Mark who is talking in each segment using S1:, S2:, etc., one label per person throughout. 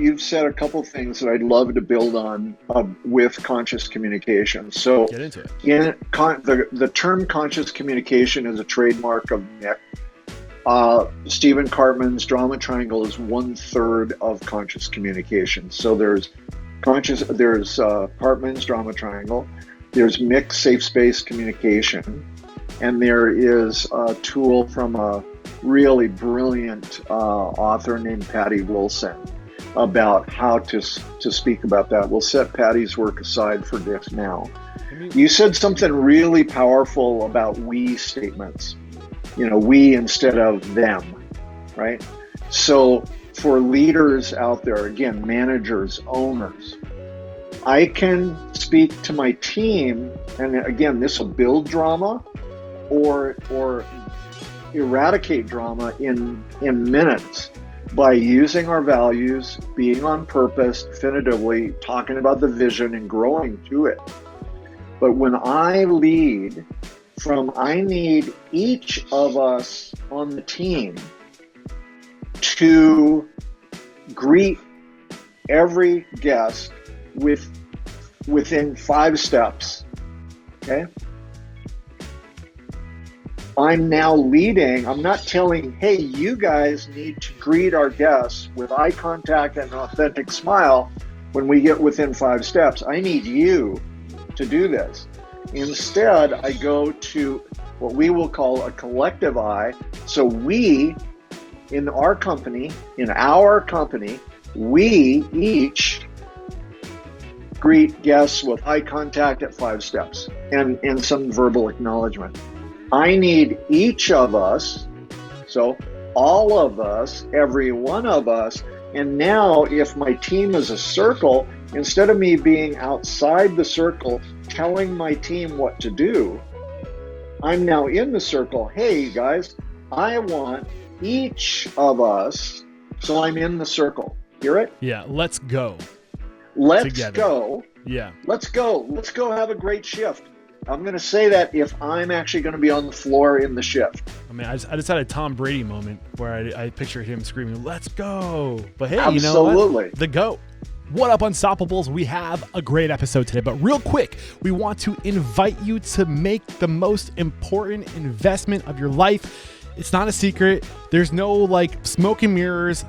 S1: you've said a couple things that I'd love to build on with conscious communication. So,
S2: get into it.
S1: The term conscious communication is a trademark of Miick. Stephen Cartman's drama triangle is 1/3 of conscious communication. So there's Cartman's drama triangle, there's Miick's safe space communication, and there is a tool from a really brilliant author named Patty Wilson about how to speak about that. We'll set Patty's work aside for this now. You said something really powerful about we statements. We instead of them, right? So for leaders out there, again, managers, owners, I can speak to my team, and again, this will build drama or eradicate drama in minutes by using our values, being on purpose, definitively talking about the vision and growing to it. But when I lead I need each of us on the team to greet every guest within 5 steps, okay? I'm now leading. I'm not telling, hey, you guys need to greet our guests with eye contact and an authentic smile when we get within 5 steps. I need you to do this. Instead, I go to what we will call a collective I. So we, in our company, we each greet guests with eye contact at 5 steps and some verbal acknowledgement. I need each of us, so all of us, every one of us, and now if my team is a circle, instead of me being outside the circle telling my team what to do, I'm now in the circle. Hey guys, I want each of us, so I'm in the circle. Hear it?
S2: Yeah, let's go.
S1: Let's
S2: together.
S1: Go.
S2: Yeah.
S1: Let's go. Let's go have a great shift. I'm going to say that if I'm actually going to be on the floor in the shift.
S2: I mean, I just had a Tom Brady moment where I pictured him screaming, let's go. But hey,
S1: Absolutely.
S2: You know what? The GOAT. What up, Unstoppables? We have a great episode today, but real quick, we want to invite you to make the most important investment of your life. It's not a secret. There's no smoke and mirrors.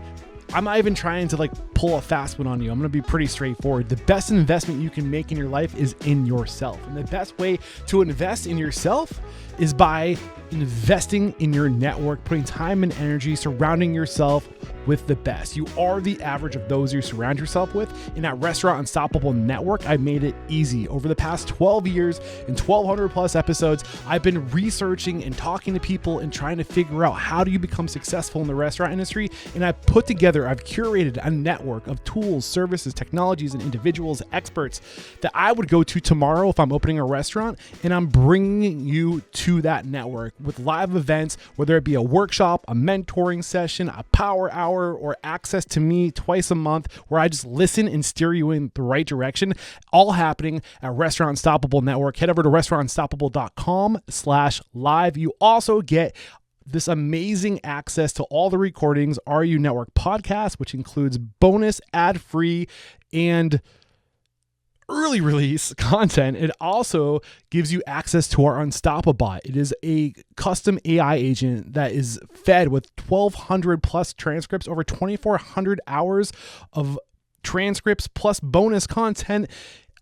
S2: I'm not even trying to pull a fast one on you. I'm going to be pretty straightforward. The best investment you can make in your life is in yourself. And the best way to invest in yourself is by investing in your network, putting time and energy, surrounding yourself with the best. You are the average of those you surround yourself with. In that Restaurant Unstoppable network, I made it easy. Over the past 12 years and 1,200 plus episodes, I've been researching and talking to people and trying to figure out how do you become successful in the restaurant industry. And I've curated a network of tools, services, technologies, and individuals, experts that I would go to tomorrow if I'm opening a restaurant. And I'm bringing you to that network with live events, whether it be a workshop, a mentoring session, a power hour, or access to me twice a month where I just listen and steer you in the right direction, all happening at Restaurant Unstoppable Network. Head over to restaurantunstoppable.com/live. You also get this amazing access to all the recordings, RU Network podcast, which includes bonus ad-free and early release content. It also gives you access to our Unstoppable. It is a custom AI agent that is fed with 1,200 plus transcripts, over 2,400 hours of transcripts plus bonus content,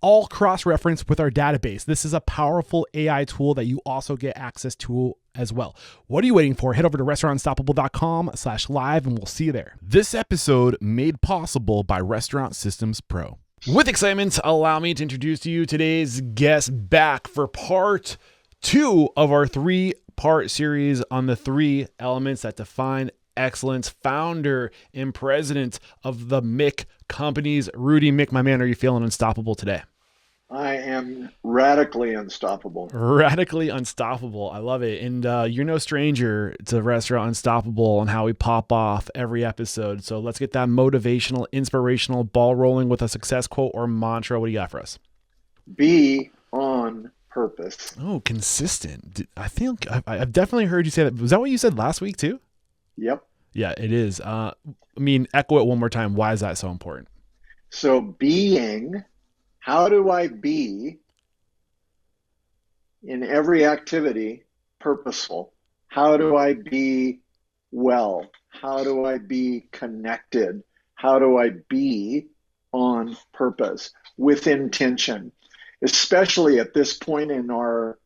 S2: all cross-referenced with our database. This is a powerful AI tool that you also get access to as well. What are you waiting for? Head over to restaurantunstoppable.com/live and we'll see you there. This episode made possible by Restaurant Systems Pro. With excitement, allow me to introduce to you today's guest back for part 2 of our 3-part series on the 3 elements that define excellence. Founder and president of the Miick companies, Rudy Miick. My man, are you feeling unstoppable today?
S1: I am radically unstoppable.
S2: Radically unstoppable. I love it. And you're no stranger to Restaurant Unstoppable and how we pop off every episode. So let's get that motivational, inspirational ball rolling with a success quote or mantra. What do you got for us?
S1: Be on purpose.
S2: Oh, consistent. I think I've definitely heard you say that. Was that what you said last week too?
S1: Yep.
S2: Yeah, it is. Echo it one more time. Why is that so important?
S1: So being, how do I be in every activity purposeful? How do I be well? How do I be connected? How do I be on purpose with intention? Especially at this point in our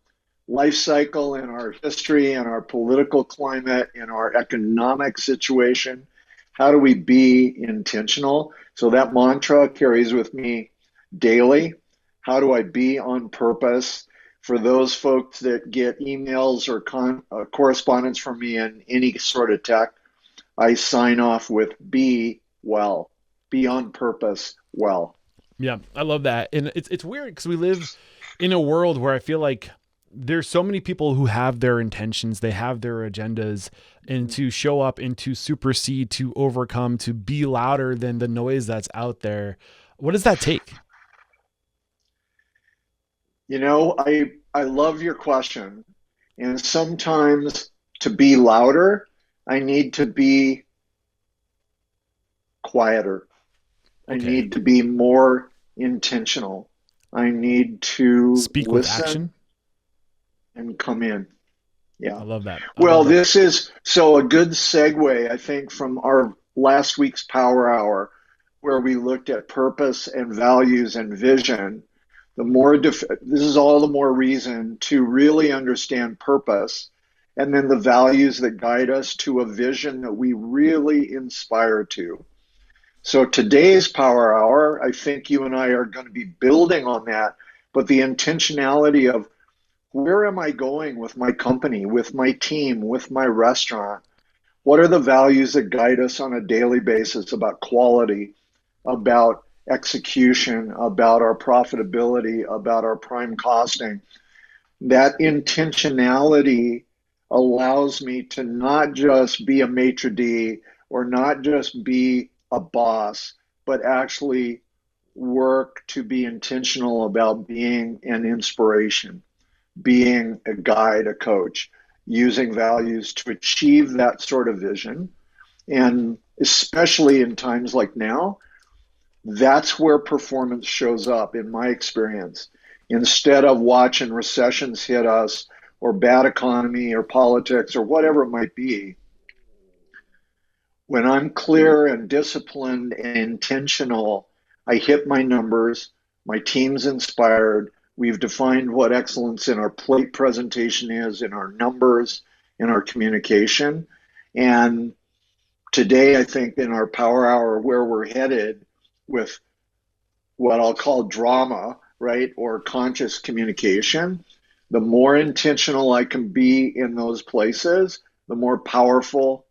S1: life cycle, in our history, in our political climate, in our economic situation. How do we be intentional? So that mantra carries with me daily. How do I be on purpose? For those folks that get emails or correspondence from me in any sort of tech, I sign off with be well, be on purpose well.
S2: Yeah, I love that. And it's weird because we live in a world where I feel like there's so many people who have their intentions, they have their agendas, and to show up and to supersede, to overcome, to be louder than the noise that's out there. What does that take?
S1: I love your question. And sometimes to be louder, I need to be quieter. I
S2: Okay.
S1: need to be more intentional. I need to
S2: Speak with
S1: listen
S2: action.
S1: and come in.
S2: I
S1: Yeah.
S2: love that. I
S1: Well,
S2: love that.
S1: this is so a good segue, I think, from our last week's Power Hour, where we looked at purpose and values and vision. This is all the more reason to really understand purpose and then the values that guide us to a vision that we really inspire to. So today's Power Hour, I think you and I are going to be building on that, but the intentionality of where am I going with my company, with my team, with my restaurant? What are the values that guide us on a daily basis about quality, about execution, about our profitability, about our prime costing? That intentionality allows me to not just be a maitre d' or not just be a boss, but actually work to be intentional about being an inspiration, being a guide, a coach, using values to achieve that sort of vision. And especially in times like now, that's where performance shows up in my experience. Instead of watching recessions hit us or bad economy or politics or whatever it might be, when I'm clear and disciplined and intentional, I hit my numbers, my team's inspired. We've defined what excellence in our plate presentation is, in our numbers, in our communication. And today, I think in our Power Hour, where we're headed with what I'll call drama, right, or conscious communication, the more intentional I can be in those places, the more powerful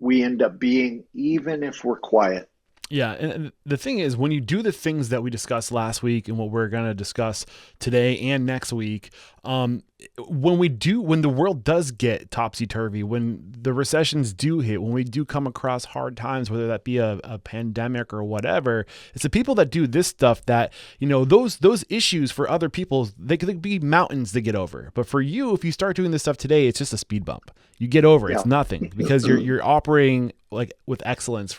S1: we end up being, even if we're quiet.
S2: Yeah, and the thing is, when you do the things that we discussed last week and what we're going to discuss today and next week, when the world does get topsy-turvy, when the recessions do hit, when we do come across hard times, whether that be a pandemic or whatever, it's the people that do this stuff that, those issues for other people, they could be mountains to get over. But for you, if you start doing this stuff today, it's just a speed bump. You get over it.
S1: Yeah.
S2: It's nothing because you're operating like with excellence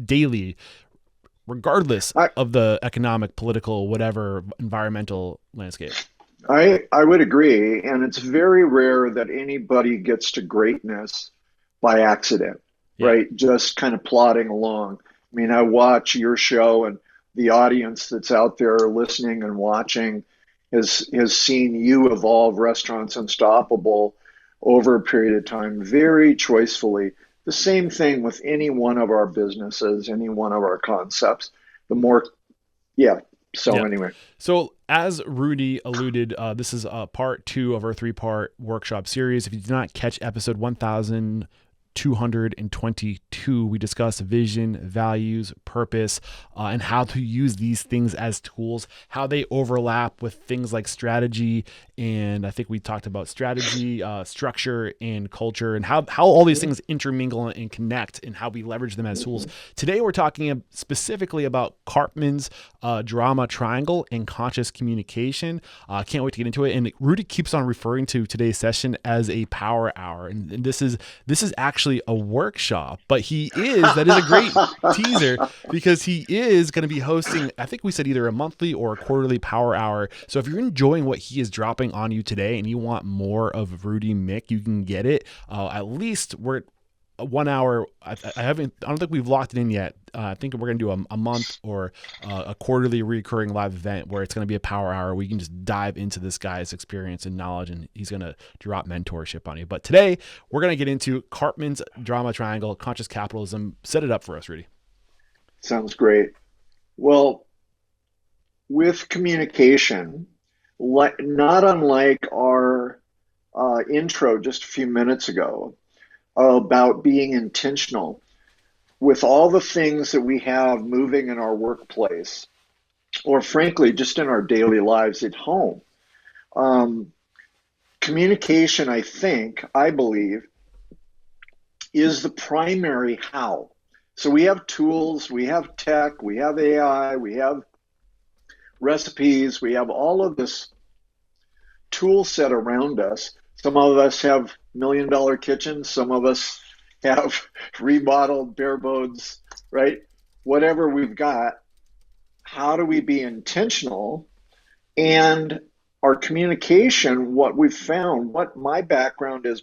S2: daily, regardless
S1: I,
S2: of the economic, political, whatever environmental landscape.
S1: I would agree. And it's very rare that anybody gets to greatness by accident,
S2: Yeah.
S1: right? Just kind of plodding along. I mean, I watch your show, and the audience that's out there listening and watching has seen you evolve Restaurants Unstoppable over a period of time very choicefully. The same thing with any one of our businesses, any one of our concepts. The more, yeah. So
S2: Yeah.
S1: anyway,
S2: So as Rudy alluded, this is part 2 of our 3-part workshop series. If you did not catch episode 1222, we discuss vision, values, purpose, and how to use these things as tools, how they overlap with things like strategy. And I think we talked about strategy, structure, and culture, and how all these things intermingle and connect and how we leverage them as tools. Today, we're talking specifically about Karpman's drama triangle and conscious communication. Can't wait to get into it. And Rudy keeps on referring to today's session as a power hour. And this is actually actually a workshop, but that is a great teaser because he is going to be hosting, I think we said either a monthly or a quarterly power hour. So if you're enjoying what he is dropping on you today and you want more of Rudy Miick, you can get it. At least we're 1 hour. I don't think we've locked it in yet. I think we're going to do a month or a quarterly recurring live event where it's going to be a power hour. We can just dive into this guy's experience and knowledge, and he's going to drop mentorship on you. But today we're going to get into Karpman's drama triangle, conscious capitalism. Set it up for us, Rudy.
S1: Sounds great. Well, with communication, not unlike our intro just a few minutes ago, about being intentional with all the things that we have moving in our workplace, or frankly, just in our daily lives at home. Communication, I believe, is the primary how. So we have tools, we have tech, we have AI, we have recipes, we have all of this tool set around us. Some of us have $1 million kitchens. Some of us have remodeled bare bones, right? Whatever we've got, how do we be intentional? And our communication, what we've found, what my background has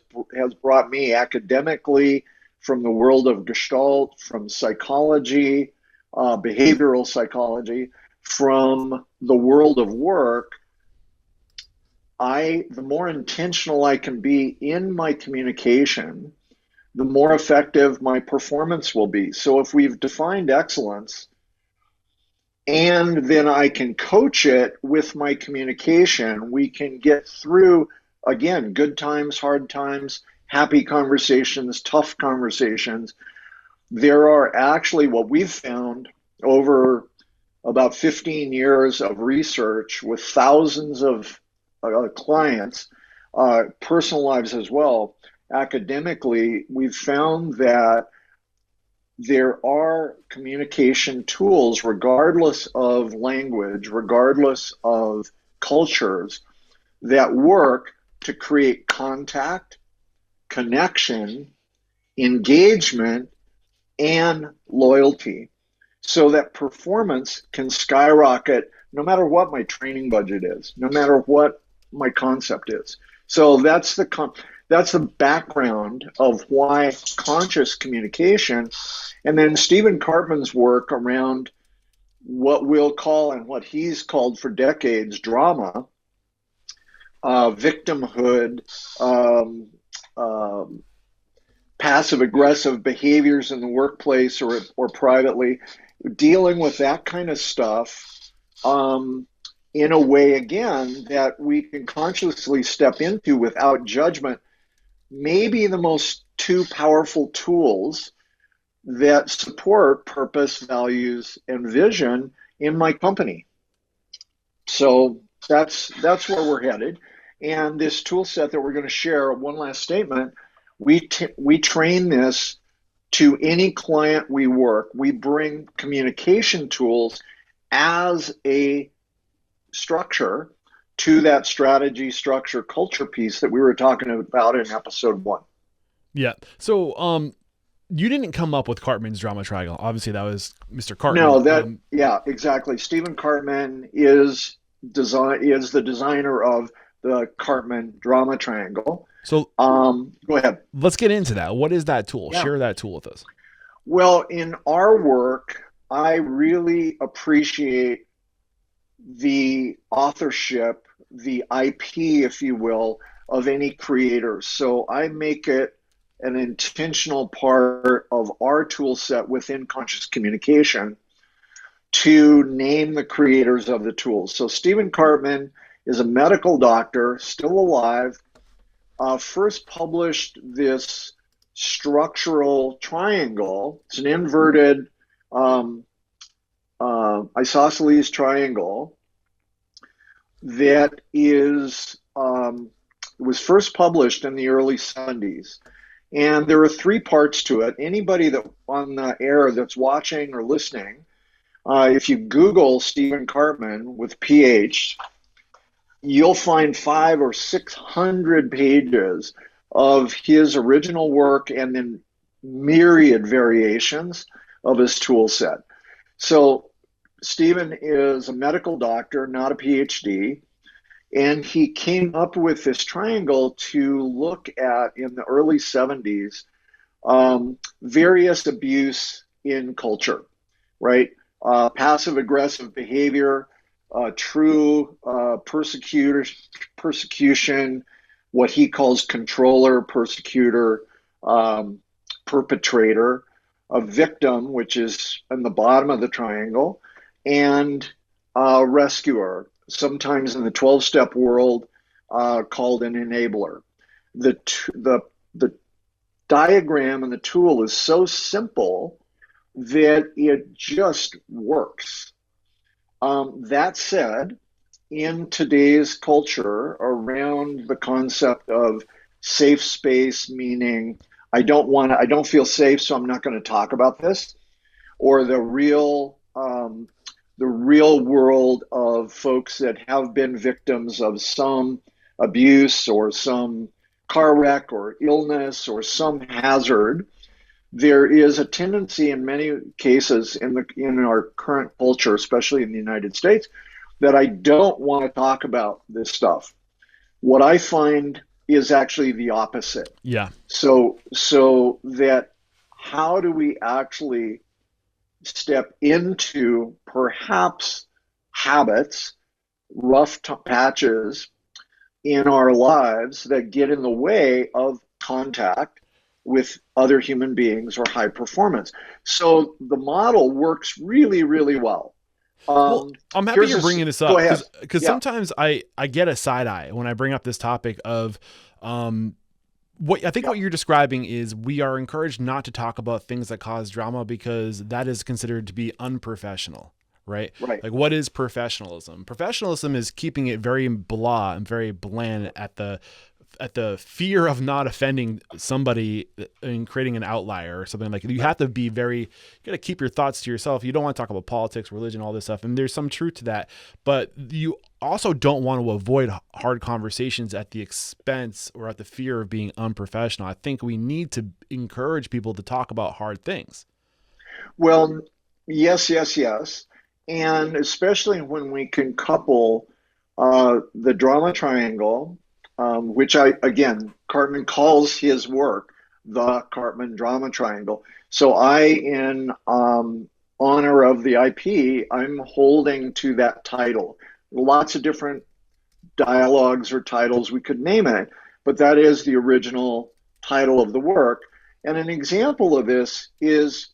S1: brought me academically from the world of Gestalt, from psychology, behavioral psychology, from the world of work, the more intentional I can be in my communication, the more effective my performance will be. So if we've defined excellence, and then I can coach it with my communication, we can get through, again, good times, hard times, happy conversations, tough conversations. There are actually, what we've found over about 15 years of research with thousands of clients, personal lives as well, academically, we've found that there are communication tools, regardless of language, regardless of cultures, that work to create contact, connection, engagement, and loyalty, so that performance can skyrocket no matter what my training budget is, no matter what my concept is. So that's the background of why conscious communication, and then Stephen Karpman's work around what we'll call, and what he's called for decades, drama, victimhood, passive aggressive behaviors in the workplace or privately, dealing with that kind of stuff in a way, again, that we can consciously step into without judgment, maybe the most two powerful tools that support purpose, values, and vision in my company. So that's where we're headed. And this tool set that we're going to share, one last statement, we train this to any client we work. We bring communication tools as a structure to that strategy, structure, culture piece that we were talking about in episode 1.
S2: Yeah. So you didn't come up with Karpman's drama triangle. Obviously, that was Mr. Karpman.
S1: No, yeah, exactly. Stephen Karpman is the designer of the Karpman drama triangle.
S2: So
S1: go ahead.
S2: Let's get into that. What is that tool?
S1: Yeah.
S2: Share that tool with us.
S1: Well, in our work, I really appreciate the authorship, the IP, if you will, of any creator. So I make it an intentional part of our tool set within conscious communication to name the creators of the tools. So Stephen Karpman is a medical doctor, still alive, first published this structural triangle. It's an inverted isosceles triangle that was first published in the early 70s. And there are 3 parts to it. Anybody that on the air that's watching or listening, if you Google Stephen Karpman with PH, you'll find 500 or 600 pages of his original work and then myriad variations of his tool set. So Stephen is a medical doctor, not a PhD, and he came up with this triangle to look at in the early 70s various abuse in culture, right? Passive aggressive behavior, true persecution, what he calls controller, persecutor, perpetrator, a victim, which is in the bottom of the triangle, and a rescuer, sometimes in the 12-step world called an enabler. The diagram and the tool is so simple that it just works. That said, in today's culture around the concept of safe space, meaning I don't feel safe, so I'm not going to talk about this, or the real world of folks that have been victims of some abuse or some car wreck or illness or some hazard, there is a tendency in many cases in our current culture, especially in the United States, that I don't want to talk about this stuff. What I find is actually the opposite.
S2: Yeah.
S1: So that how do we actually step into perhaps habits, rough patches in our lives that get in the way of contact with other human beings or high performance. So the model works really, really well.
S2: Well, I'm happy you're bringing this up because sometimes I get a side eye when I bring up this topic of what you're describing is we are encouraged not to talk about things that cause drama because that is considered to be unprofessional. Right.
S1: Right.
S2: Like, what is professionalism? Professionalism is keeping it very blah and very bland at the fear of not offending somebody and creating an outlier or something. Like, you have to be you got to keep your thoughts to yourself. You don't want to talk about politics, religion, all this stuff. And there's some truth to that, but you also don't want to avoid hard conversations at the expense or at the fear of being unprofessional. I think we need to encourage people to talk about hard things.
S1: Well, yes. And especially when we can couple the drama triangle, which Cartman calls his work the Cartman Drama Triangle. So in honor of the IP, I'm holding to that title. Lots of different dialogues or titles we could name it, but that is the original title of the work. And an example of this is,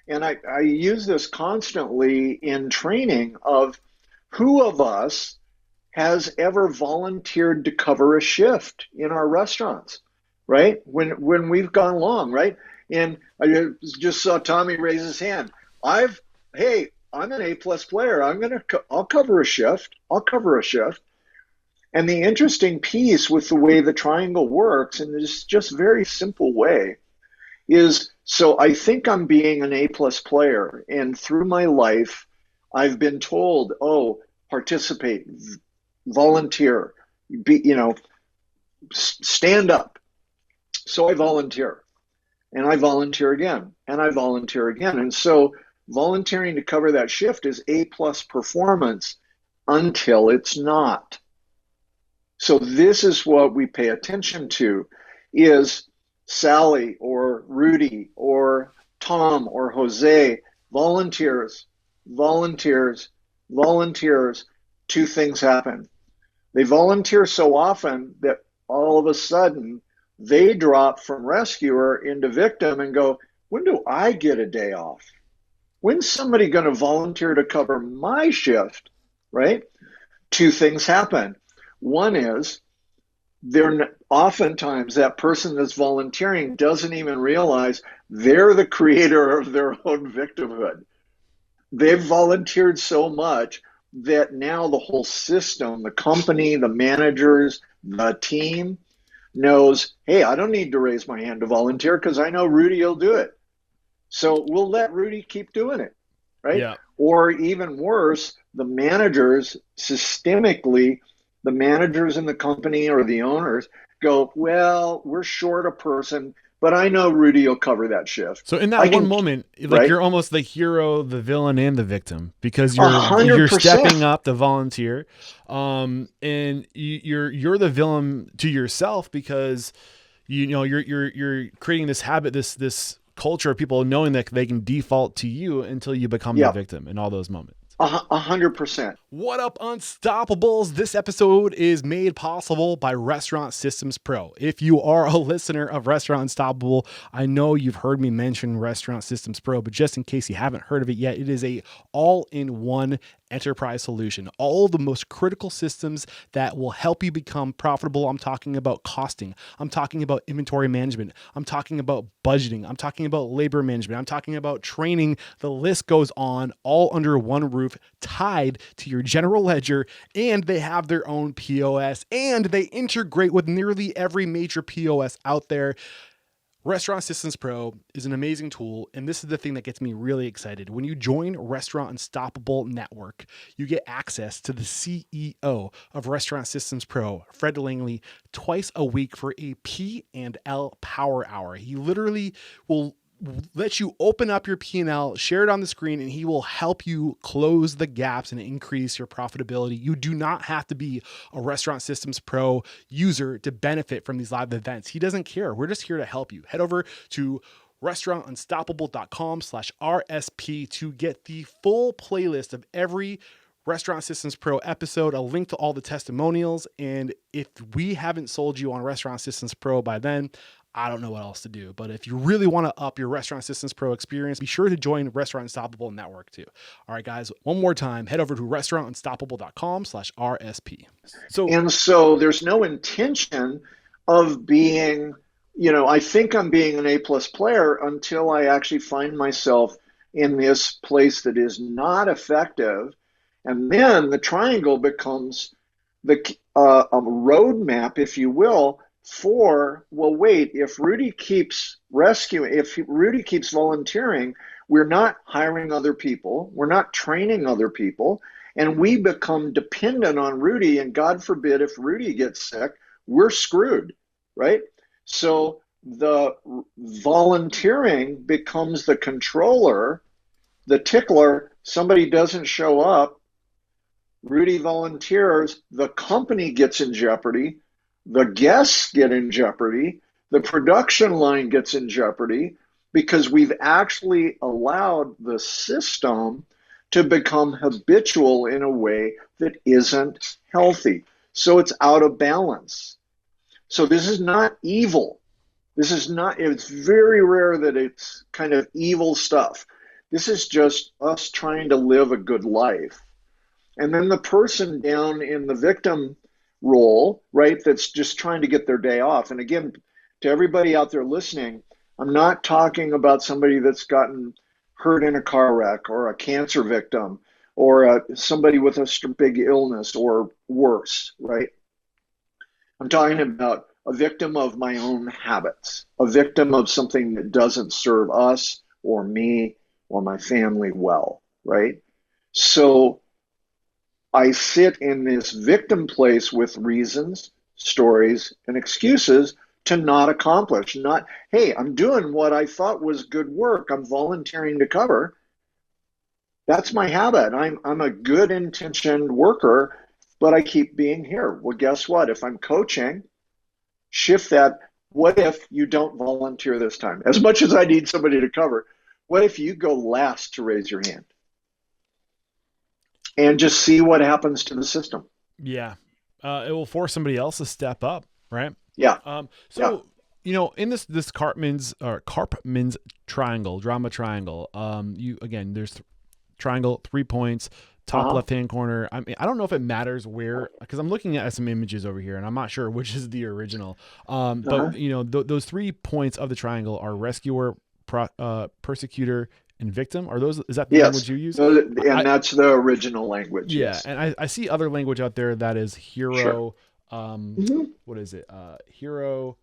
S1: and I use this constantly in training, of who of us has ever volunteered to cover a shift in our restaurants, right? When we've gone long, right? And I just saw Tommy raise his hand. I'm an A+ player. I'll cover a shift. And the interesting piece with the way the triangle works, and this just very simple way, is so I think I'm being an A+ player, and through my life, I've been told, participate, volunteer, stand up. So I volunteer, and I volunteer again, and I volunteer again. And so volunteering to cover that shift is A+ performance until it's not. So this is what we pay attention to, is Sally or Rudy or Tom or Jose volunteers. Two things happen. They volunteer so often that all of a sudden they drop from rescuer into victim and go, when do I get a day off? When's somebody going to volunteer to cover my shift, right? Two things happen. One is, oftentimes that person that's volunteering doesn't even realize they're the creator of their own victimhood. They've volunteered so much that now the whole system, the company, the managers, the team knows, hey, I don't need to raise my hand to volunteer because I know Rudy will do it. So we'll let Rudy keep doing it, right?
S2: Yeah.
S1: Or even worse, the managers, systemically, the managers in the company or the owners go, well, we're short a person, but I know Rudy will cover that shift.
S2: So in
S1: I
S2: that one
S1: can,
S2: moment, like
S1: right?
S2: you're almost the hero, the villain, and the victim because
S1: A
S2: you're
S1: hundred
S2: stepping
S1: percent.
S2: up to volunteer, and you're the villain to yourself because you're creating this habit, this culture of people knowing that they can default to you until you become the
S1: Yeah,
S2: victim in all those moments.
S1: 100%.
S2: What up, Unstoppables? This episode is made possible by Restaurant Systems Pro. If you are a listener of Restaurant Unstoppable, I know you've heard me mention Restaurant Systems Pro, but just in case you haven't heard of it yet, it is a all-in-one enterprise solution. All the most critical systems that will help you become profitable. I'm talking about costing. I'm talking about inventory management. I'm talking about budgeting. I'm talking about labor management. I'm talking about training. The list goes on, all under one roof, tied to your general ledger, and they have their own POS, and they integrate with nearly every major POS out there. Restaurant Systems Pro is an amazing tool, and this is the thing that gets me really excited. When you join Restaurant Unstoppable Network, you get access to the CEO of Restaurant Systems Pro, Fred Langley, twice a week for a P&L Power Hour. He literally will let you open up your P&L, share it on the screen, and he will help you close the gaps and increase your profitability. You do not have to be a Restaurant Systems Pro user to benefit from these live events. He doesn't care. We're just here to help you. Head over to restaurantunstoppable.com/RSP to get the full playlist of every Restaurant Systems Pro episode, a link to all the testimonials. And if we haven't sold you on Restaurant Systems Pro by then, I don't know what else to do. But if you really want to up your Restaurant Systems Pro experience, be sure to join Restaurant Unstoppable Network too. All right, guys, one more time, head over to restaurantunstoppable.com/RSP.
S1: And so there's no intention of being, I think I'm being an A-plus player until I actually find myself in this place that is not effective. And then the triangle becomes a roadmap, if you will, for, well, wait, if Rudy keeps volunteering, we're not hiring other people, we're not training other people, and we become dependent on Rudy. And God forbid, if Rudy gets sick, we're screwed, right? So the volunteering becomes the controller, the tickler. Somebody doesn't show up, Rudy volunteers, the company gets in jeopardy, the guests get in jeopardy, the production line gets in jeopardy, because we've actually allowed the system to become habitual in a way that isn't healthy. So it's out of balance. So this is not evil. It's very rare that it's kind of evil stuff. This is just us trying to live a good life. And then the person down in the victim role, right, that's just trying to get their day off. And again, to everybody out there listening, I'm not talking about somebody that's gotten hurt in a car wreck or a cancer victim or somebody with a big illness or worse, right? I'm talking about a victim of my own habits, a victim of something that doesn't serve us or me or my family well, right? So I sit in this victim place with reasons, stories, and excuses to not accomplish. Not, hey, I'm doing what I thought was good work. I'm volunteering to cover. That's my habit. I'm a good intentioned worker, but I keep being here. Well, guess what? If I'm coaching, shift that. What if you don't volunteer this time? As much as I need somebody to cover, what if you go last to raise your hand? And just see what happens to the system.
S2: Yeah. It will force somebody else to step up, right?
S1: Yeah.
S2: In this Karpman's triangle, drama triangle, there's triangle, 3 points, top left-hand corner. I mean, I don't know if it matters where, because I'm looking at some images over here and I'm not sure which is the original. But those 3 points of the triangle are rescuer, persecutor, and victim. Is that the language you use?
S1: And that's the original language.
S2: Yeah.
S1: Yes.
S2: And I see other language out there that is hero.
S1: Sure.
S2: What is it? Hero,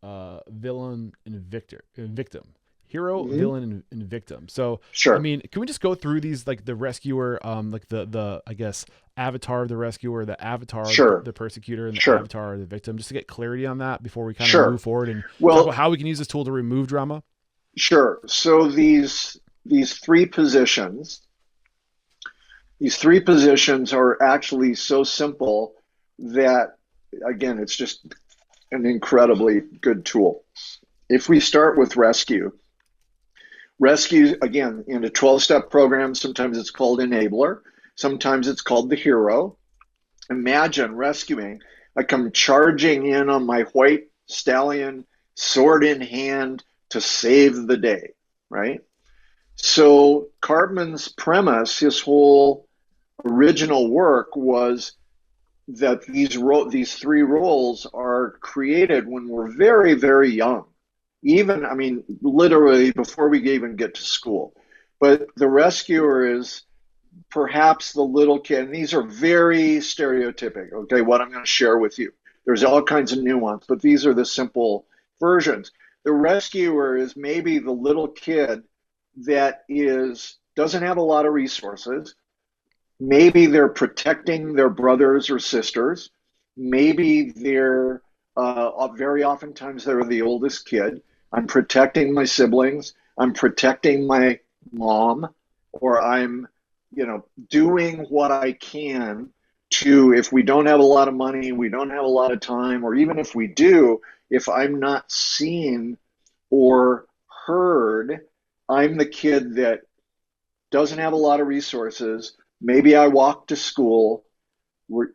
S2: villain, and victim. hero,
S1: Mhm.
S2: villain, and victim. So, I
S1: Sure.
S2: mean, can we just go through these, like the rescuer, like the I guess avatar of the rescuer, the avatar,
S1: Sure.
S2: the persecutor, and the
S1: Sure.
S2: avatar of the victim, just to get clarity on that before we kind of move
S1: Sure.
S2: forward and talk about
S1: Well,
S2: how we can use this tool to remove drama?
S1: sure. So these three positions, these three positions are actually so simple that, again, it's just an incredibly good tool. If we start with rescue, again, in a 12-step program, sometimes it's called enabler, sometimes it's called the hero. Imagine rescuing. I come charging in on my white stallion, sword in hand, to save the day, right? So Cartman's premise, his whole original work was that these three roles are created when we're very, very young. Even, I mean, literally before we even get to school. But the rescuer is perhaps the little kid, and these are very stereotypic, okay, what I'm going to share with you. There's all kinds of nuance, but these are the simple versions. The rescuer is maybe the little kid that doesn't have a lot of resources. Maybe they're protecting their brothers or sisters. Maybe they're very oftentimes they're the oldest kid. I'm protecting my siblings. I'm protecting my mom, or I'm, doing what I can to, if we don't have a lot of money, we don't have a lot of time, or even if we do, if I'm not seen or heard, I'm the kid that doesn't have a lot of resources. Maybe I walk to school.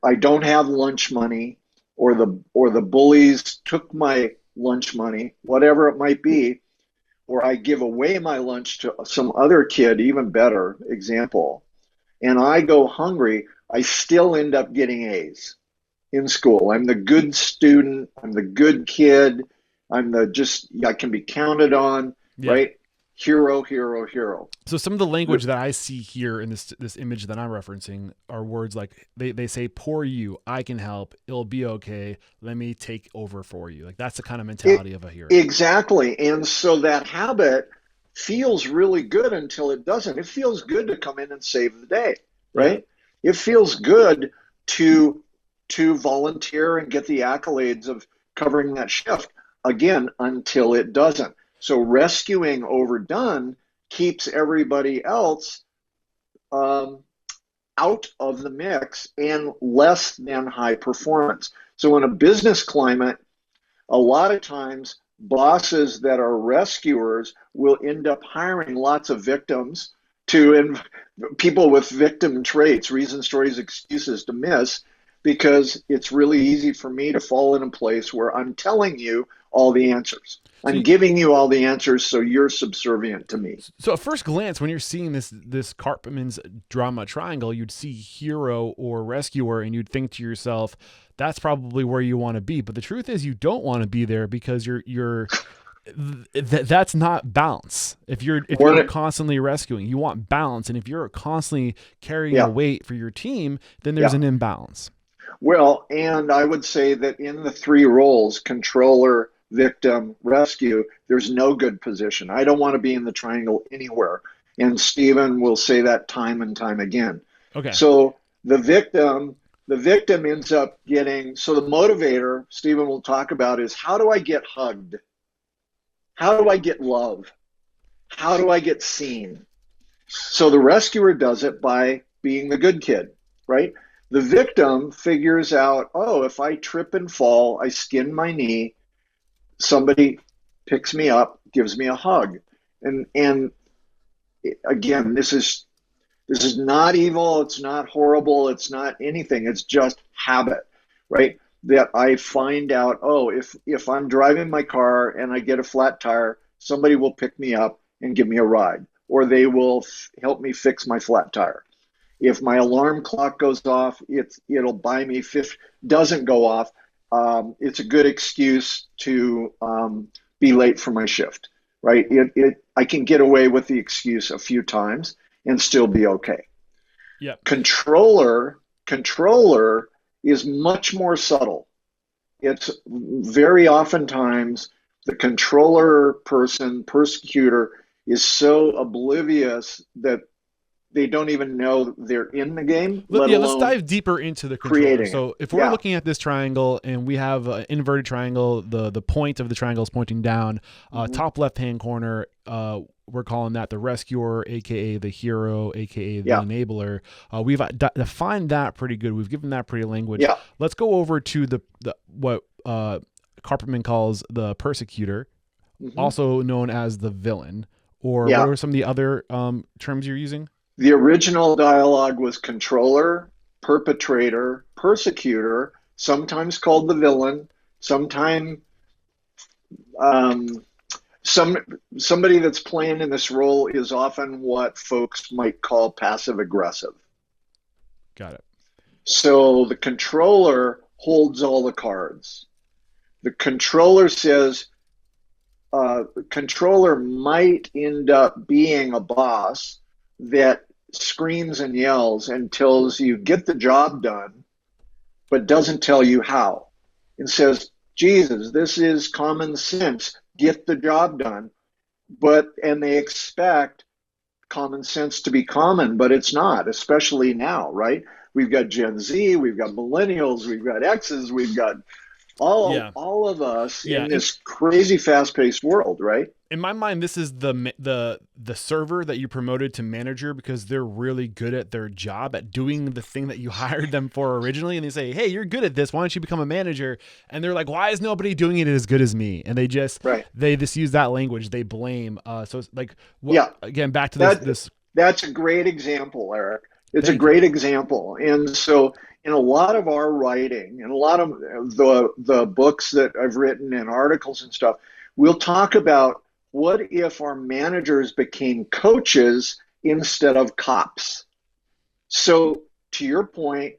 S1: I don't have lunch money, or the bullies took my lunch money, whatever it might be, or I give away my lunch to some other kid, even better example, and I go hungry, I still end up getting A's in school. I'm the good student. I'm the good kid. I can be counted on,
S2: Yeah.
S1: right? Hero, hero, hero.
S2: So some of the language that I see here in this image that I'm referencing are words like they say, "Poor you, I can help. It'll be okay. Let me take over for you." Like that's the kind of
S1: It,
S2: mentality of a hero.
S1: exactly. And so that habit feels really good until it doesn't. It feels good to come in and save the day,
S2: Yeah.
S1: right? It feels good to volunteer and get the accolades of covering that shift, again, until it doesn't. So rescuing overdone keeps everybody else um, out of the mix and less than high performance. So in a business climate, a lot of times bosses that are rescuers will end up hiring lots of victims and people with victim traits, reason, stories, excuses to miss, because it's really easy for me to fall in a place where I'm telling you all the answers.
S2: So
S1: I'm giving you all the answers, so you're subservient to me.
S2: So at first glance, when you're seeing this Cartman's drama triangle, you'd see hero or rescuer, and you'd think to yourself, "That's probably where you want to be." But the truth is, you don't want to be there because that's not balance. If you're
S1: One,
S2: constantly rescuing, you want balance, and if you're constantly carrying the
S1: yeah,
S2: weight for your team, then there's
S1: yeah.
S2: an imbalance.
S1: Well, and I would say that in the three roles, controller, victim, rescue, there's no good position. I don't want to be in the triangle anywhere. And Stephen will say that time and time again.
S2: Okay.
S1: So the victim ends up getting, so the motivator, Stephen will talk about, is how do I get hugged? How do I get love? How do I get seen? So the rescuer does it by being the good kid, right? The victim figures out, oh, if I trip and fall, I skin my knee, somebody picks me up, gives me a hug. And again, this is not evil, it's not horrible, it's not anything. It's just habit, right? That I find out, oh, if I'm driving my car and I get a flat tire, somebody will pick me up and give me a ride, or they will help me fix my flat tire. If my alarm clock goes off, it'll buy me 50, doesn't go off. It's a good excuse to be late for my shift, right? I can get away with the excuse a few times and still be okay.
S2: Yep.
S1: Controller is much more subtle. It's very oftentimes the controller person, persecutor, is so oblivious that they don't even know they're in the game, let
S2: Yeah, let's
S1: alone
S2: dive deeper into the controller.
S1: creating it.
S2: So if we're
S1: Yeah.
S2: looking at this triangle and we have an inverted triangle, the point of the triangle is pointing down, top left-hand corner, we're calling that the rescuer, aka the hero, aka the enabler. We've defined that pretty good. We've given that pretty language.
S1: Yeah.
S2: Let's go over to the what Carperman calls the persecutor, also known as the villain. Or what are some of the other terms you're using?
S1: The original dialogue was controller, perpetrator, persecutor, sometimes called the villain, sometimes somebody that's playing in this role is often what folks might call passive aggressive.
S2: Got it.
S1: So the controller holds all the cards. The controller says, controller might end up being a boss that screams and yells and tells you get the job done, but doesn't tell you how, and says, Jesus, this is common sense, get the job done. And they expect common sense to be common, but it's not, especially now, right? We've got Gen Z, we've got millennials, we've got X's, we've got all of us in this crazy fast-paced world, right?
S2: In my mind, this is the server that you promoted to manager because they're really good at their job at doing the thing that you hired them for originally. And they say, hey, you're good at this. Why don't you become a manager? And they're like, why is nobody doing it as good as me? And they just use that language. They blame. So it's like, again, back to this.
S1: That's a great example, Eric. It's a great example. And so in a lot of our writing and a lot of the books that I've written and articles and stuff, we'll talk about what if our managers became coaches instead of cops. So to your point,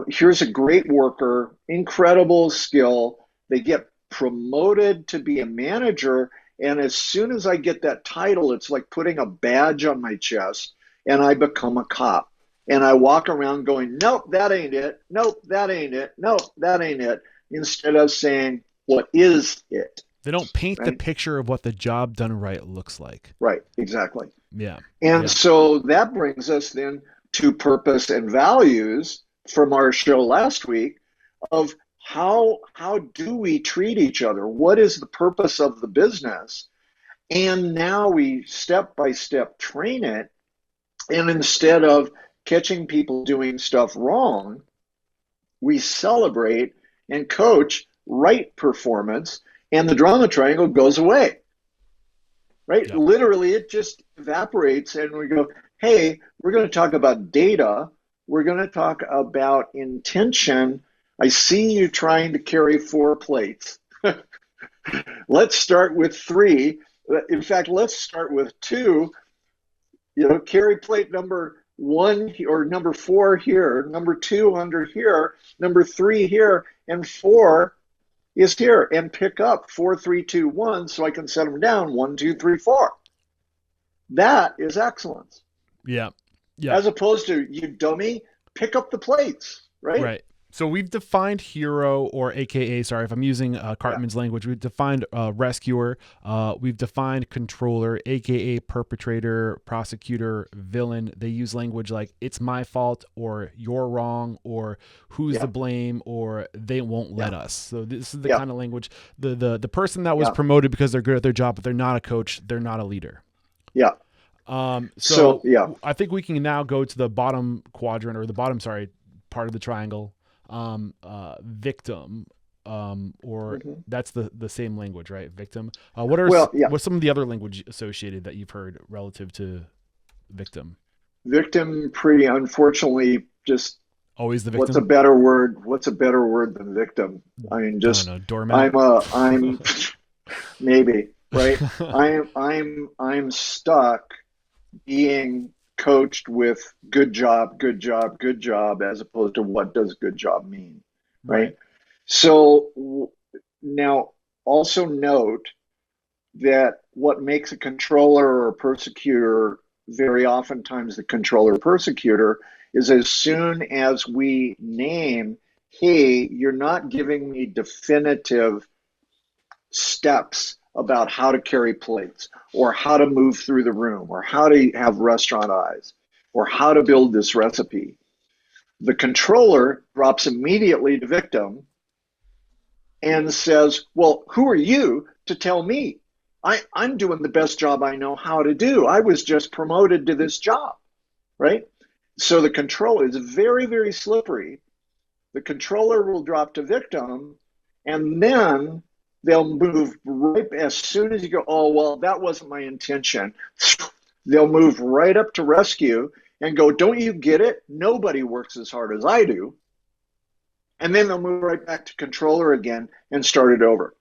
S1: here's a great worker, incredible skill. They get promoted to be a manager. And as soon as I get that title, it's like putting a badge on my chest and I become a cop. And I walk around going, nope, that ain't it. Nope, that ain't it. Nope, that ain't it. Instead of saying, what is it?
S2: They don't paint the picture of what the job done right looks like.
S1: Right, exactly.
S2: Yeah.
S1: And so that brings us then to purpose and values from our show last week of how do we treat each other? What is the purpose of the business? And now we step by step train it. And instead of catching people doing stuff wrong, we celebrate and coach right performance, and the drama triangle goes away, right?
S2: Yeah.
S1: Literally, it just evaporates, and we go, hey, we're going to talk about data. We're going to talk about intention. I see you trying to carry 4 plates. Let's start with 3. In fact, let's start with 2. Carry plate number 1 or number 4 here, number 2 under here, number 3 here, and 4 is here, and pick up 4, 3, 2, 1 so I can set them down 1, 2, 3, 4. That is excellence.
S2: Yeah.
S1: As opposed to, you dummy, pick up the plates, right?
S2: Right. So we've defined hero, or AKA, sorry if I'm using Cartman's language, we've defined rescuer, we've defined controller, AKA perpetrator, prosecutor, villain. They use language like it's my fault, or you're wrong, or who's the blame, or they won't let us. So this is the kind of language, the person that was promoted because they're good at their job, but they're not a coach, they're not a leader.
S1: Yeah.
S2: So I think we can now go to the bottom quadrant, or the bottom, part of the triangle. Victim, or that's the same language, right? Victim. What's some of the other language associated that you've heard relative to victim? Victim,
S1: pretty unfortunately, just
S2: always the victim.
S1: What's a better word than victim? I mean, just
S2: I don't know, doormat.
S1: I'm maybe, right? I'm stuck being coached with good job, as opposed to what does good job mean, right? So now also note that what makes a controller or a persecutor, very oftentimes the controller or persecutor, is as soon as we name, hey, you're not giving me definitive steps about how to carry plates or how to move through the room or how to have restaurant eyes or how to build this recipe. The controller drops immediately to victim and says, well, who are you to tell me? I'm doing the best job I know how to do. I was just promoted to this job, right? So the controller is very, very slippery. The controller will drop to victim, and then they'll move right as soon as you go, oh, well, that wasn't my intention. They'll move right up to rescue and go, don't you get it? Nobody works as hard as I do. And then they'll move right back to controller again and start it over.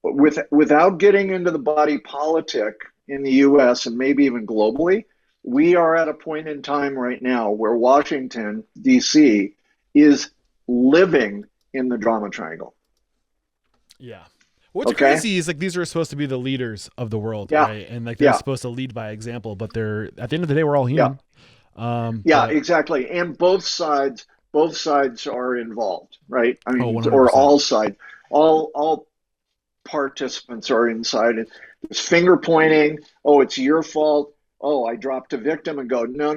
S1: But without getting into the body politic in the US and maybe even globally, we are at a point in time right now where Washington, D.C. is living in the drama triangle.
S2: Yeah. What's crazy is like these are supposed to be the leaders of the world, right? And like they're supposed to lead by example, but they're at the end of the day, we're all human.
S1: Exactly. And both sides are involved, right? I mean,
S2: 100%.
S1: or all sides, all participants are inside. There's finger pointing. Oh, it's your fault. Oh, I dropped a victim and go, no,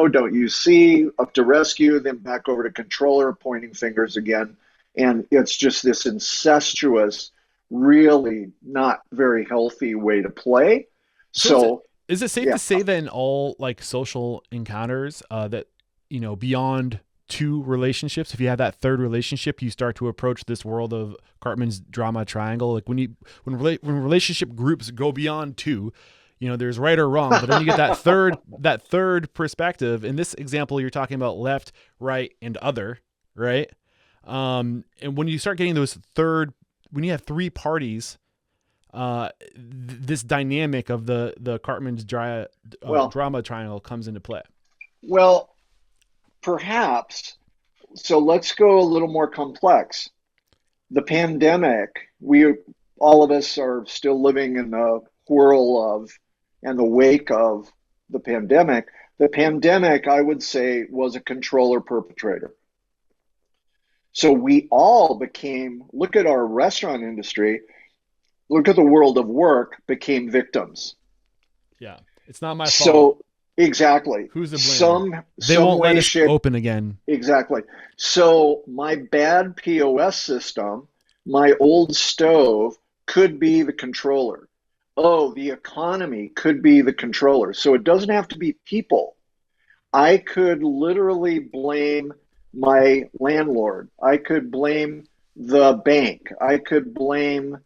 S1: don't you see? Up to rescue, then back over to controller, pointing fingers again. And it's just this incestuous, really not very healthy way to play. So
S2: is it safe to say that in all like social encounters that, you know, beyond two relationships, if you have that third relationship, you start to approach this world of Cartman's drama triangle? Like when relationship groups go beyond two, you know, there's right or wrong, but then you get that third perspective. In this example, you're talking about left, right, and other, right? And when you start getting when you have three parties, this dynamic of the Cartman's drama triangle comes into play.
S1: Well, perhaps. So let's go a little more complex. The pandemic, all of us are still living in the whirl of and the wake of the pandemic. The pandemic, I would say, was a controller perpetrator. So we all look at our restaurant industry, look at the world of work, became victims.
S2: Yeah, it's not my fault.
S1: So exactly.
S2: Who's to blame? They won't let us open again.
S1: Exactly. So my bad POS system, my old stove could be the controller. Oh, the economy could be the controller. So it doesn't have to be people. I could literally blame my landlord. I could blame the bank. I could blame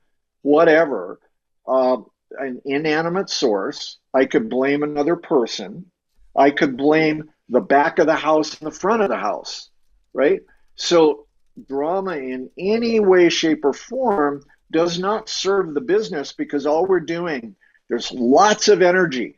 S1: whatever, an inanimate source. I could blame another person. I could blame the back of the house and the front of the house, right? So drama in any way, shape, or form does not serve the business, because all we're doing, there's lots of energy.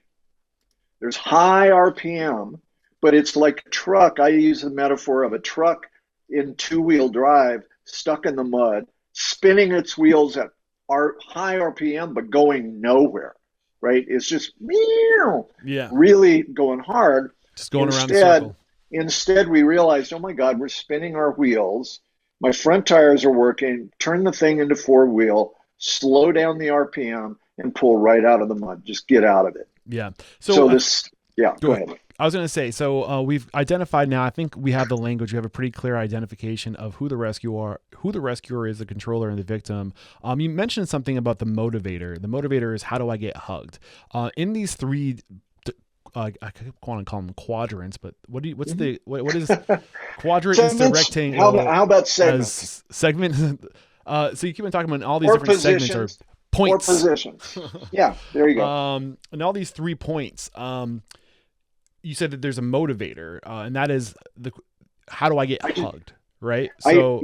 S1: There's high RPM, but it's like a truck. I use the metaphor of a truck in two-wheel drive, stuck in the mud, spinning its wheels at high RPM, but going nowhere, right? It's just really going hard.
S2: Just going around the circle.
S1: Instead, we realized, oh my God, we're spinning our wheels. My front tires are working. Turn the thing into four-wheel, slow down the RPM, and pull right out of the mud. Just get out of it.
S2: Yeah.
S1: So go ahead.
S2: I was going to say, so we've identified now, I think we have the language, we have a pretty clear identification of who the rescuer is, the controller, and the victim. You mentioned something about the motivator. The motivator is, how do I get hugged? In these three, I want to call them quadrants, but what is quadrant is the rectangle?
S1: How about segments?
S2: Segment. So you keep on talking about all these different segments or points.
S1: Or positions. Yeah, there you go.
S2: And all these 3 points. You said that there's a motivator, and that is how do I get hugged, right? So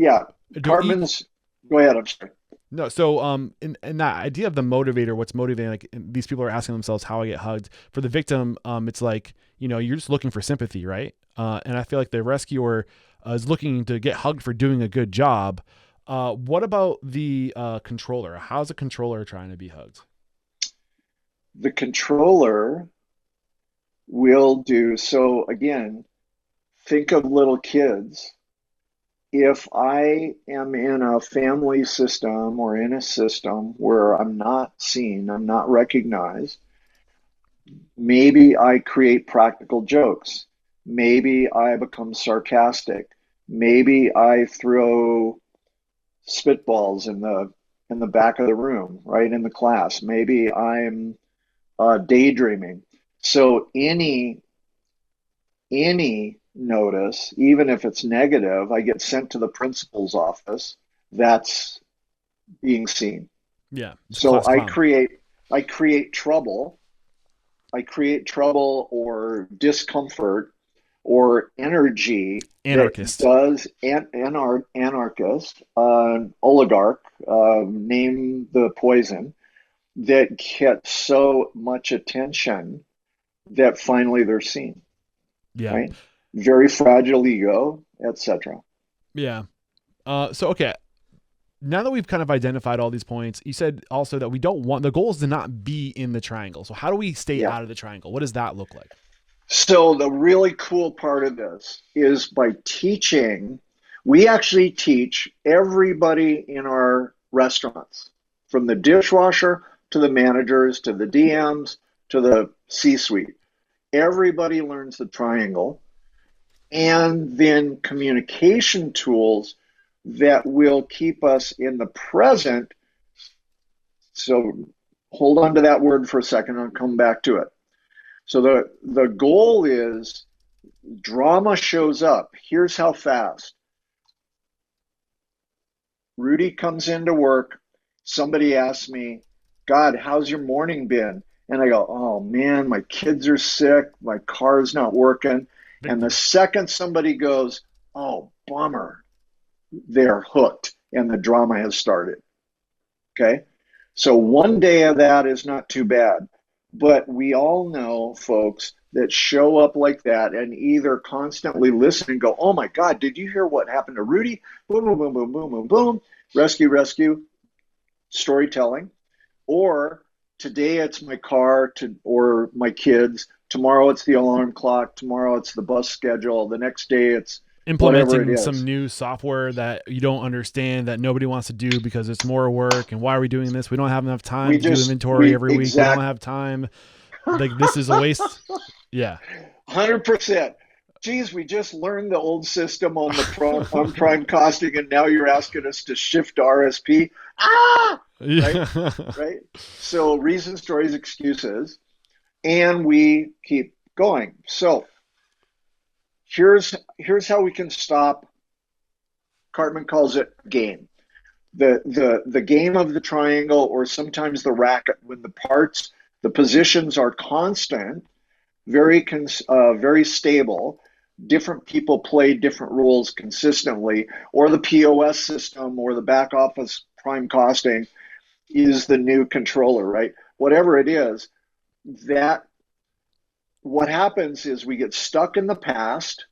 S1: Cartman's. Go ahead. I'm sorry.
S2: No, so in that idea of the motivator, what's motivating? Like these people are asking themselves, how I get hugged. For the victim, it's like, you know, you're just looking for sympathy, right? And I feel like the rescuer is looking to get hugged for doing a good job. What about the controller? How's a controller trying to be hugged?
S1: The controller will do, so again, think of little kids. if I am in a family system or in a system where I'm not seen, I'm not recognized, maybe I create practical jokes. Maybe I become sarcastic. Maybe I throw spitballs in the back of the room, right in the class. Maybe I'm daydreaming. So any notice, even if it's negative, I get sent to the principal's office. That's being seen.
S2: Yeah. It's
S1: So
S2: class clown.
S1: I create trouble. I create trouble or discomfort or energy that
S2: Anarchist.
S1: does anarchist, oligarch, name the poison, that gets so much attention that finally they're seen,
S2: Yeah.
S1: right? Very fragile ego, etc.
S2: Yeah. So, okay. Now that we've kind of identified all these points, you said also that we don't want, the goal is to not be in the triangle. So how do we stay
S1: Yeah.
S2: out of the triangle? What does that look like?
S1: So the really cool part of this is by teaching, we actually teach everybody in our restaurants, from the dishwasher to the managers to the DMs to the C-suite. Everybody learns the triangle, and then communication tools that will keep us in the present. So hold on to that word for a second. I'll come back to it. So the goal is drama shows up. Here's how fast. Rudy comes into work. Somebody asks me, God, how's your morning been? And I go, oh man, my kids are sick. My car's not working. And the
S2: Victim.
S1: second somebody goes, oh, bummer, they're hooked and the drama has started. Okay. So one day of that is not too bad. But we all know folks that show up like that and either constantly listen and go, oh my God, did you hear what happened to Rudy? Boom, boom, boom, boom, boom, boom, boom. Rescue, rescue, storytelling. Or today it's my car or my kids. Tomorrow it's the alarm clock. Tomorrow it's the bus schedule. The next day it's whatever it
S2: Implementing some
S1: is.
S2: new software that you don't understand that nobody wants to do because it's more work. And why are we doing this? We don't have enough time to do inventory
S1: We
S2: every week. We don't
S1: exact
S2: have time. Like, this is a waste. Yeah.
S1: 100%. Geez, we just learned the old system on on prime costing, and now you're asking us to shift to RSP. Ah, right,
S2: Yeah.
S1: right. So reason, stories, excuses, and we keep going. So here's how we can stop. Cartman calls it game. The game of the triangle, or sometimes the racket, when the positions are constant, very stable. Different people play different rules consistently, or the POS system or the back office prime costing is the new controller, right? Whatever it is, that what happens is we get stuck in the past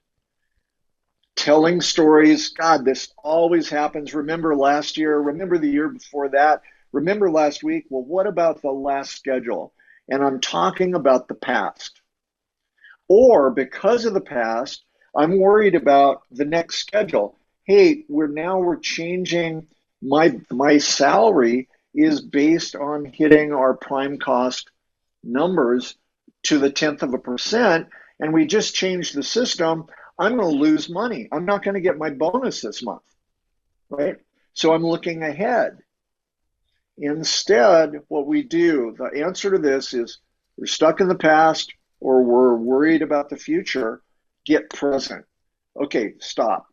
S1: telling stories. God, this always happens. Remember last year? Remember the year before that? Remember last week? Well, what about the last schedule? And I'm talking about the past. Or because of the past, I'm worried about the next schedule. Hey, we're changing my salary is based on hitting our prime cost numbers to the 10th of a percent, and we just changed the system. I'm going to lose money. I'm not going to get my bonus this month, right? So I'm looking ahead. Instead, what we do, the answer to this is we're stuck in the past or we're worried about the future. Get present. Okay, stop.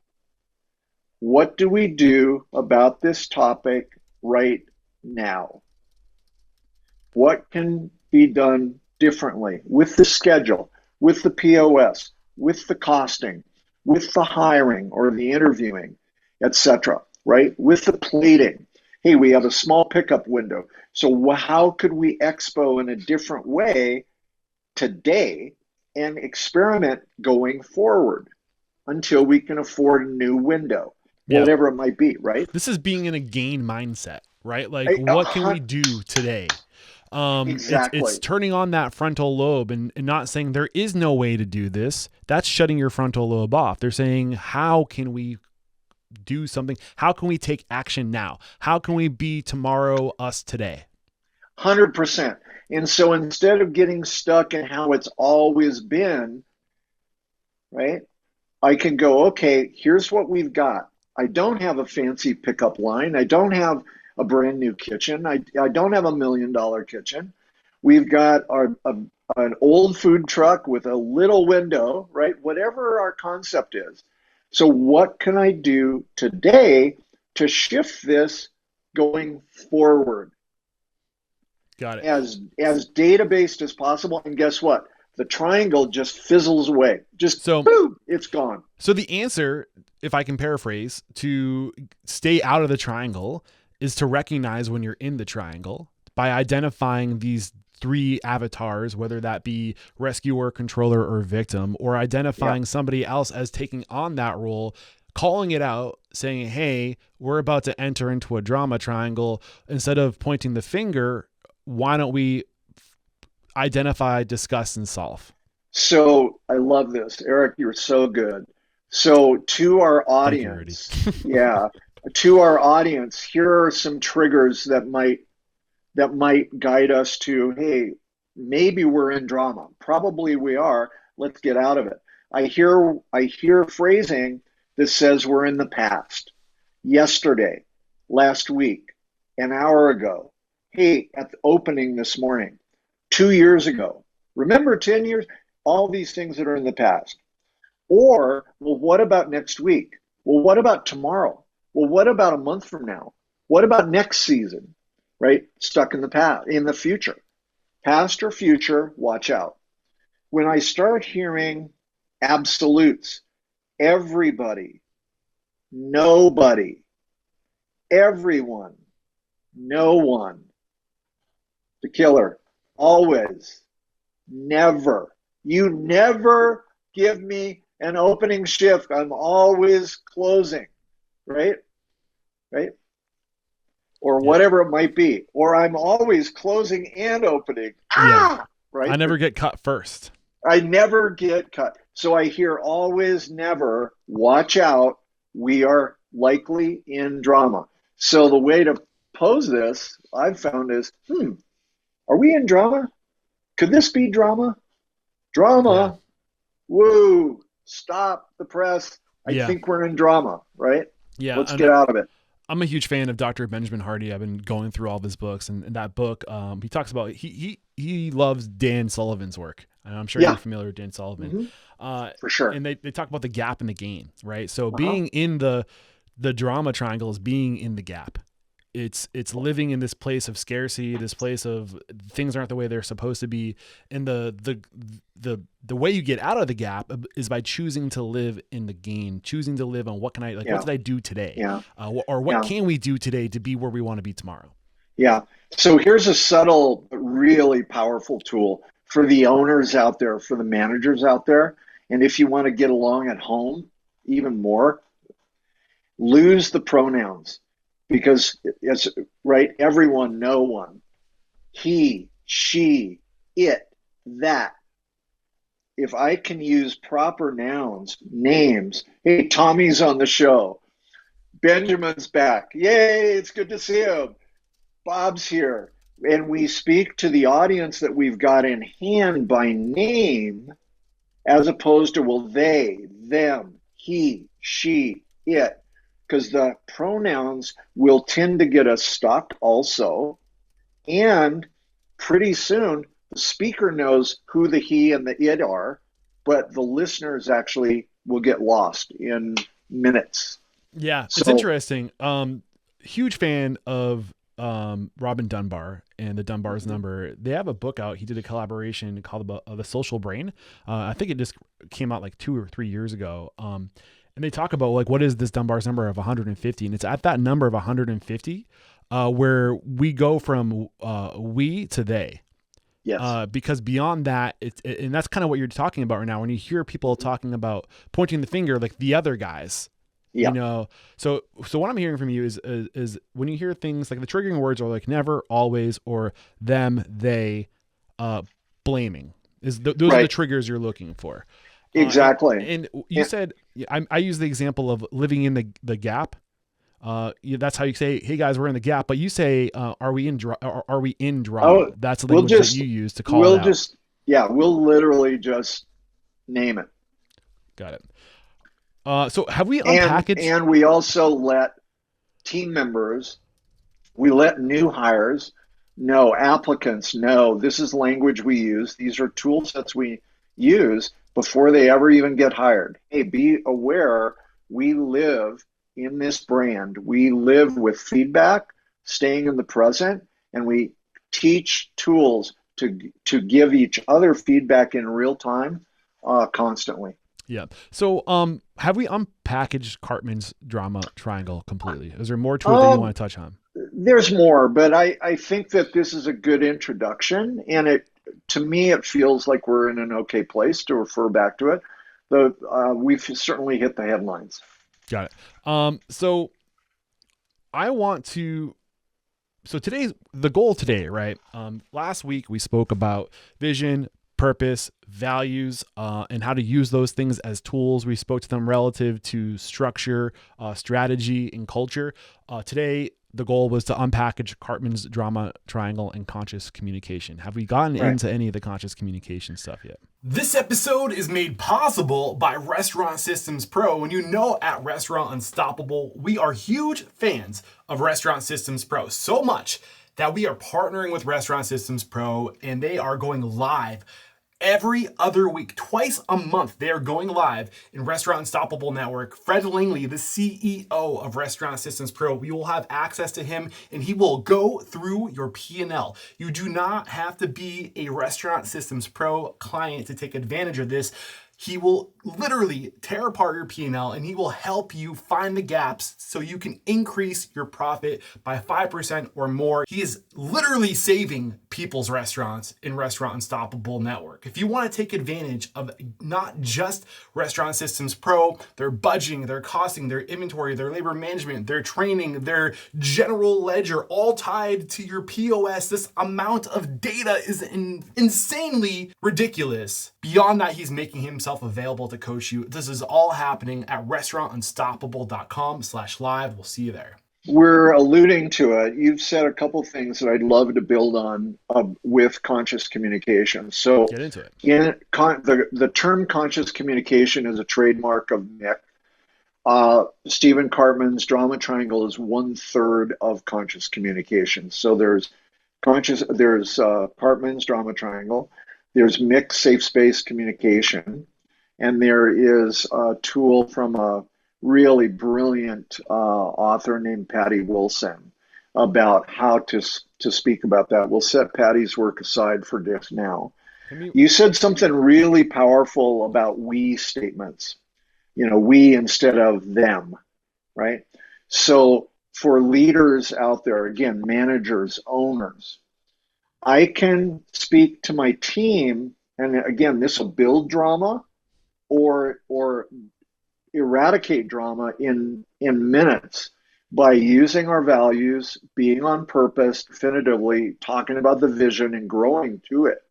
S1: What do we do about this topic right now? What can be done differently with the schedule, with the POS, with the costing, with the hiring or the interviewing, etc., right? With the plating. Hey, we have a small pickup window. So how could we expo in a different way today and experiment going forward until we can afford a new window,
S2: Yeah.
S1: whatever it might be, right?
S2: This is being in a gain mindset, right? Like, what can we do today? It's
S1: Exactly.
S2: turning on that frontal lobe and not saying there is no way to do this. That's shutting your frontal lobe off. They're saying, how can we do something? How can we take action now? How can we be tomorrow us today?
S1: 100%. And so instead of getting stuck in how it's always been, right, I can go, okay, here's what we've got. I don't have a fancy pickup line. I don't have a brand new kitchen. I don't have $1 million kitchen. We've got an old food truck with a little window, right? Whatever our concept is. So what can I do today to shift this going forward?
S2: Got it.
S1: As data-based as possible. And guess what? The triangle just fizzles away. Just boom, it's gone.
S2: So the answer, if I can paraphrase, to stay out of the triangle is to recognize when you're in the triangle by identifying these 3 avatars, whether that be rescuer, controller, or victim, or identifying somebody else as taking on that role, calling it out, saying, hey, we're about to enter into a drama triangle. Instead of pointing the finger, why don't we identify, discuss, and solve?
S1: So I love this. Eric, you're so good. So to our audience, to our audience, here are some triggers that might guide us to, hey, maybe we're in drama. Probably we are. Let's get out of it. I hear phrasing that says we're in the past. Yesterday, last week, an hour ago. Hey, at the opening this morning, 2 years ago. Remember 10 years? All these things that are in the past. Or, well, what about next week? Well, what about tomorrow? Well, what about a month from now? What about next season? Right? Stuck in the past, in the future. Past or future, watch out. When I start hearing absolutes, everybody, nobody, everyone, no one, the killer, always, never. You never give me an opening shift. I'm always closing, right? Right? Or whatever it might be. Or I'm always closing and opening. Right?
S2: I never get cut first.
S1: I never get cut. So I hear always, never, watch out. We are likely in drama. So the way to pose this, I've found is, are we in drama? Could this be drama? Drama. Woo. Stop the press. I think we're in drama, right?
S2: Yeah.
S1: Let's get out of it.
S2: I'm a huge fan of Dr. Benjamin Hardy. I've been going through all of his books, and in that book, he talks about he loves Dan Sullivan's work. And I'm sure you're familiar with Dan Sullivan.
S1: For sure.
S2: And they talk about the gap in the gain, right? So being in the drama triangle is being in the gap. It's living in this place of scarcity, this place of things aren't the way they're supposed to be. And the way you get out of the gap is by choosing to live in the gain, choosing to live on what did I do today? Or what can we do today to be where we want to be tomorrow?
S1: Yeah. So here's a subtle, but really powerful tool for the owners out there, for the managers out there. And if you want to get along at home even more, lose the pronouns. Because it's right, everyone, no one, he, she, it, that. If I can use proper nouns, names, hey, Tommy's on the show, Benjamin's back, yay, it's good to see him, Bob's here, and we speak to the audience that we've got in hand by name, as opposed to, well, they, them, he, she, it. Because the pronouns will tend to get us stuck also. And pretty soon, the speaker knows who the he and the it are, but the listeners actually will get lost in minutes.
S2: Yeah, it's interesting. Huge fan of Robin Dunbar and the Dunbar's Number. They have a book out. He did a collaboration called The Social Brain. I think it just came out like 2 or 3 years ago. And they talk about what is this Dunbar's number of 150, and it's at that number of 150 where we go from we to they.
S1: Yes.
S2: Because beyond that, and that's kind of what you're talking about right now. When you hear people talking about pointing the finger, like the other guys, you know. So what I'm hearing from you is when you hear things like the triggering words are like never, always, or them, they, blaming. Those are the triggers you're looking for.
S1: Exactly.
S2: And you said, I use the example of living in the gap. That's how you say, "Hey guys, we're in the gap." But you say, "Are we in drama?"
S1: Oh,
S2: That's the
S1: we'll
S2: language that
S1: just,
S2: you use to call it
S1: we'll
S2: out.
S1: just, yeah, we'll literally just name it.
S2: Got it. So have we
S1: And
S2: unpackaged?
S1: and we also let team members, we let new hires know, applicants know this is language we use. These are tool sets we use before they ever even get hired. Hey, be aware we live in this brand. We live with feedback, staying in the present, and we teach tools to give each other feedback in real time, constantly.
S2: Yeah. So, have we unpackaged Cartman's drama triangle completely? Is there more to it that you
S1: Um,
S2: want to touch on?
S1: there's more, but I think that this is a good introduction, and it to me it feels like we're in an okay place to refer back to it. Though we've certainly hit the headlines.
S2: Got it. So I want to. So today's the goal today, right? Last week we spoke about vision, purpose, values, and how to use those things as tools. We spoke to them relative to structure, strategy, and culture. Today, the goal was to unpackage Cartman's drama triangle and conscious communication. Have we gotten
S1: Right.
S2: into any of the conscious communication stuff yet?
S3: This episode is made possible by Restaurant Systems Pro. And you know, at Restaurant Unstoppable, we are huge fans of Restaurant Systems Pro. So much that we are partnering with Restaurant Systems Pro, and they are going live every other week, twice a month. They are going live in Restaurant Unstoppable Network. Fred Langley, the CEO of Restaurant Systems Pro, we will have access to him, and he will go through your P&L. You do not have to be a Restaurant Systems Pro client to take advantage of this. He will literally tear apart your P&L, and he will help you find the gaps so you can increase your profit by 5% or more. He is literally saving people's restaurants in Restaurant Unstoppable Network. If you want to take advantage of not just Restaurant Systems Pro, their budgeting, their costing, their inventory, their labor management, their training, their general ledger, all tied to your POS, this amount of data is insanely ridiculous. Beyond that, he's making himself available to coach you. This is all happening at restaurantunstoppable.com/live. We'll see you there.
S1: We're alluding to it. You've said a couple things that I'd love to build on with conscious communication. So,
S2: Get into it.
S1: the term conscious communication is a trademark of Miick. Stephen Cartman's drama triangle is 1/3 of conscious communication. So there's Cartman's drama triangle. There's Miick's safe space communication, and there is a tool from a really brilliant author named Patty Wilson about how to speak about that. We'll set Patty's work aside for this now. You said something really powerful about we statements. We instead of them, right? So for leaders out there, again, managers, owners, I can speak to my team, and again, this will build drama or eradicate drama in minutes by using our values, being on purpose, definitively talking about the vision and growing to it.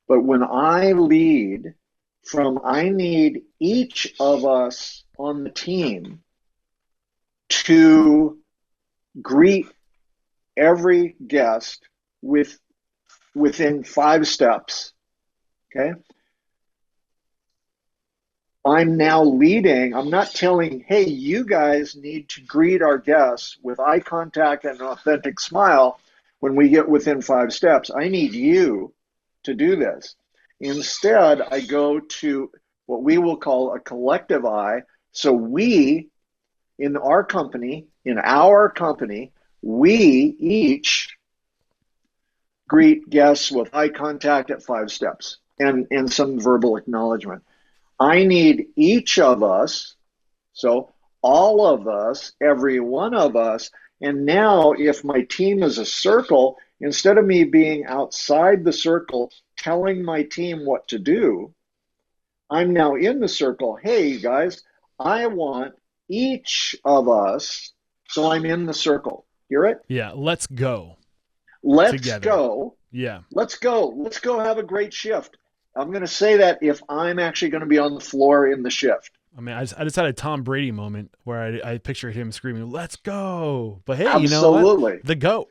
S1: But when I lead I need each of us on the team to greet every guest within 5 steps. Okay. I'm now leading. I'm not telling, hey, you guys need to greet our guests with eye contact and an authentic smile when we get within 5 steps. I need you to do this. Instead, I go to what we will call a collective eye. So we, in our company, we each greet guests with eye contact at 5 steps and some verbal acknowledgement. I need each of us, so all of us, every one of us, and now if my team is a circle, instead of me being outside the circle telling my team what to do, I'm now in the circle. Hey, you guys, I want each of us, so I'm in the circle. Hear it?
S2: Yeah, let's go.
S1: Let's
S2: Together.
S1: go.
S2: Yeah.
S1: Let's go. Let's go have a great shift. I'm going to say that if I'm actually going to be on the floor in the shift.
S2: I mean, I just had a Tom Brady moment where I pictured him screaming, "Let's go!" But hey, you know what?
S1: Absolutely.
S2: The GOAT.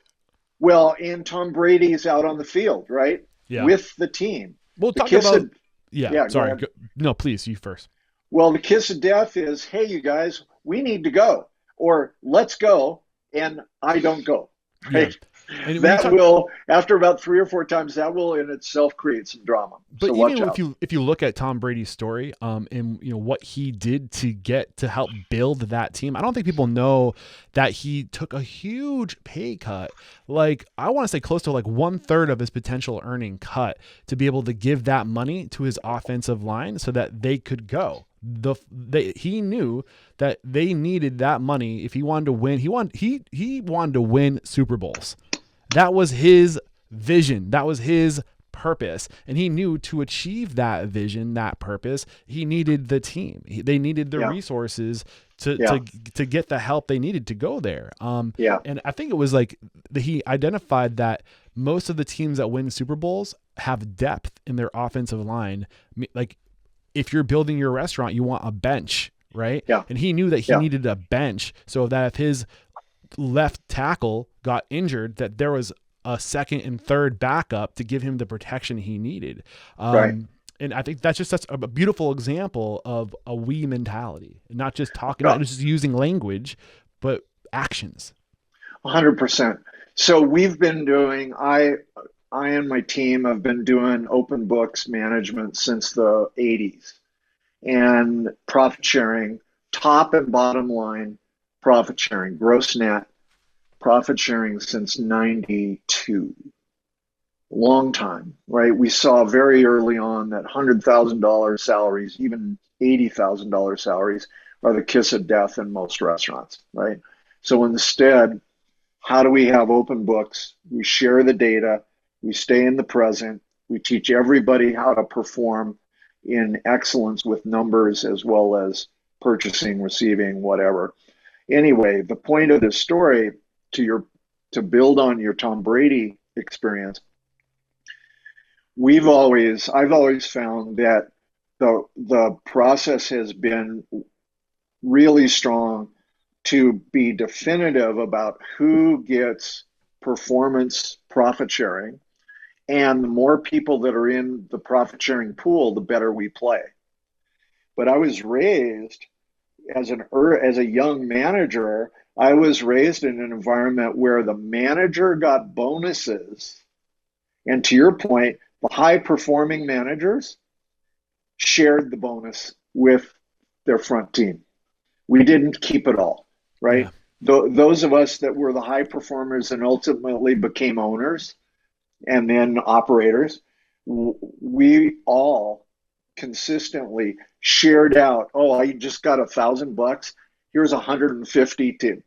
S1: Well, and Tom Brady's out on the field, right?
S2: Yeah.
S1: With the team.
S2: We'll
S1: The
S2: talk
S1: kiss
S2: about.
S1: of,
S2: Yeah. Sorry.
S1: ahead.
S2: No, please, you first.
S1: Well, the kiss of death is, hey, you guys, we need to go, or let's go, and I don't go.
S2: Yeah.
S1: Right?
S2: And
S1: That will, after about 3 or 4 times, that will in itself create some drama.
S2: But
S1: so
S2: even
S1: watch out.
S2: if you look at Tom Brady's story, and you know what he did to help build that team, I don't think people know that he took a huge pay cut. Like, I want to say close to like 1/3 of his potential earning cut to be able to give that money to his offensive line so that they could go. He knew that they needed that money if he wanted to win. He wanted to win Super Bowls. That was his vision. That was his purpose. And he knew to achieve that vision, that purpose, he needed the team. They needed the resources to get the help they needed to go there. And I think it was like he identified that most of the teams that win Super Bowls have depth in their offensive line. Like, if you're building your restaurant, you want a bench, right?
S1: Yeah.
S2: And he knew that he needed a bench so that if his left tackle got injured, that there was a second and third backup to give him the protection he needed. And I think that's just such a beautiful example of a we mentality, not just talking, not just using language, but actions.
S1: 100%. So we've been doing, I and my team have been doing open books management since the 80s, and profit sharing, top and bottom line profit sharing, gross net profit sharing since 92. Long time, right? We saw very early on that $100,000 salaries, even $80,000 salaries, are the kiss of death in most restaurants, right? So instead, how do we have open books? We share the data, we stay in the present, we teach everybody how to perform in excellence with numbers as well as purchasing, receiving, whatever. Anyway, the point of this story, to build on your Tom Brady experience, I've always found that the process has been really strong to be definitive about who gets performance profit sharing, and the more people that are in the profit sharing pool, the better we play. But I was raised as a young manager. I was raised in an environment where the manager got bonuses, and to your point, the high performing managers shared the bonus with their front team. We didn't keep it all, right? Yeah. Those of us that were the high performers and ultimately became owners and then operators, we all consistently shared out, oh, I just got $1,000. Here's 150 to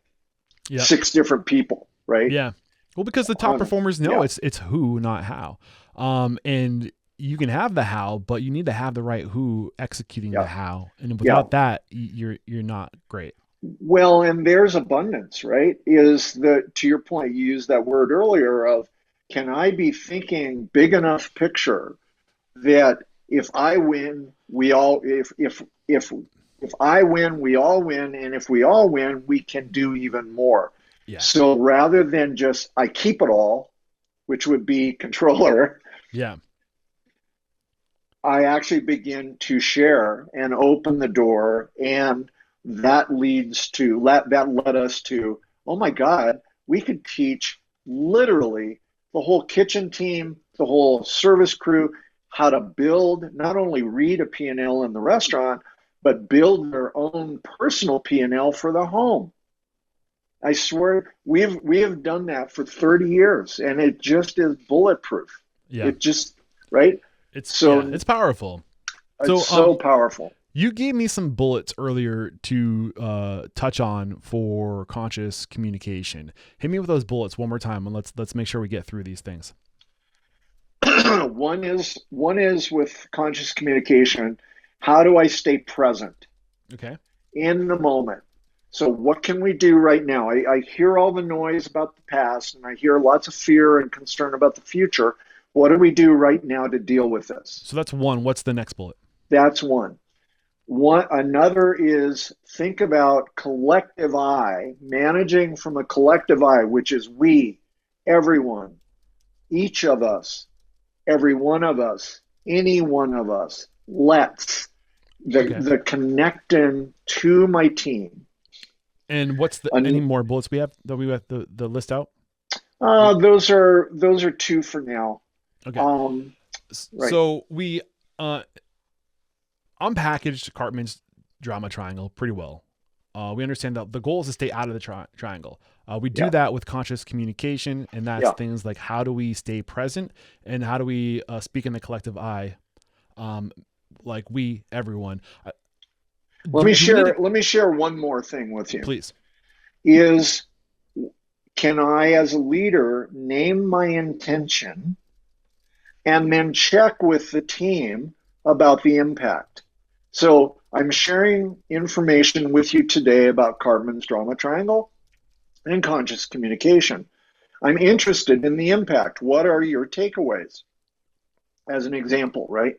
S1: 6 different people, right?
S2: Yeah. Well, because the top performers know it's who, not how. And you can have the how, but you need to have the right who executing the how. And without that, you're not great.
S1: Well, and there's abundance, right? To your point, you used that word earlier of, can I be thinking big enough picture that if I win, if I win, we all win, and if we all win, we can do even more. Yeah. So rather than just I keep it all, which would be controller, I actually begin to share and open the door, and that led us to, oh my God, we could teach literally the whole kitchen team, the whole service crew, how to build, not only read a P&L in the restaurant, but build their own personal P&L for the home. I swear we have done that for 30 years, and it just is bulletproof. Yeah. It just, right?
S2: It's powerful.
S1: It's so powerful.
S2: You gave me some bullets earlier to touch on for conscious communication. Hit me with those bullets one more time, and let's make sure we get through these things.
S1: One is with conscious communication. How do I stay present?
S2: Okay.
S1: In the moment. So what can we do right now? I hear all the noise about the past, and I hear lots of fear and concern about the future. What do we do right now to deal with this?
S2: So that's one. What's the next bullet?
S1: That's one. Another is think about collective I, managing from a collective I, which is we, everyone, each of us, every one of us, any one of us. Let's the connecting to my team.
S2: And what's any more bullets we have that we have the list out?
S1: Those are two for now.
S2: Okay.
S1: Right.
S2: So we unpackaged Cartman's drama triangle pretty well. We understand that the goal is to stay out of the triangle. We do that with conscious communication, and that's things like how do we stay present and how do we speak in the collective I, like we, everyone.
S1: Let me share one more thing with you.
S2: Please.
S1: Can I, as a leader, name my intention and then check with the team about the impact? So I'm sharing information with you today about Cartman's drama triangle and conscious communication. I'm interested in the impact. What are your takeaways? As an example, right?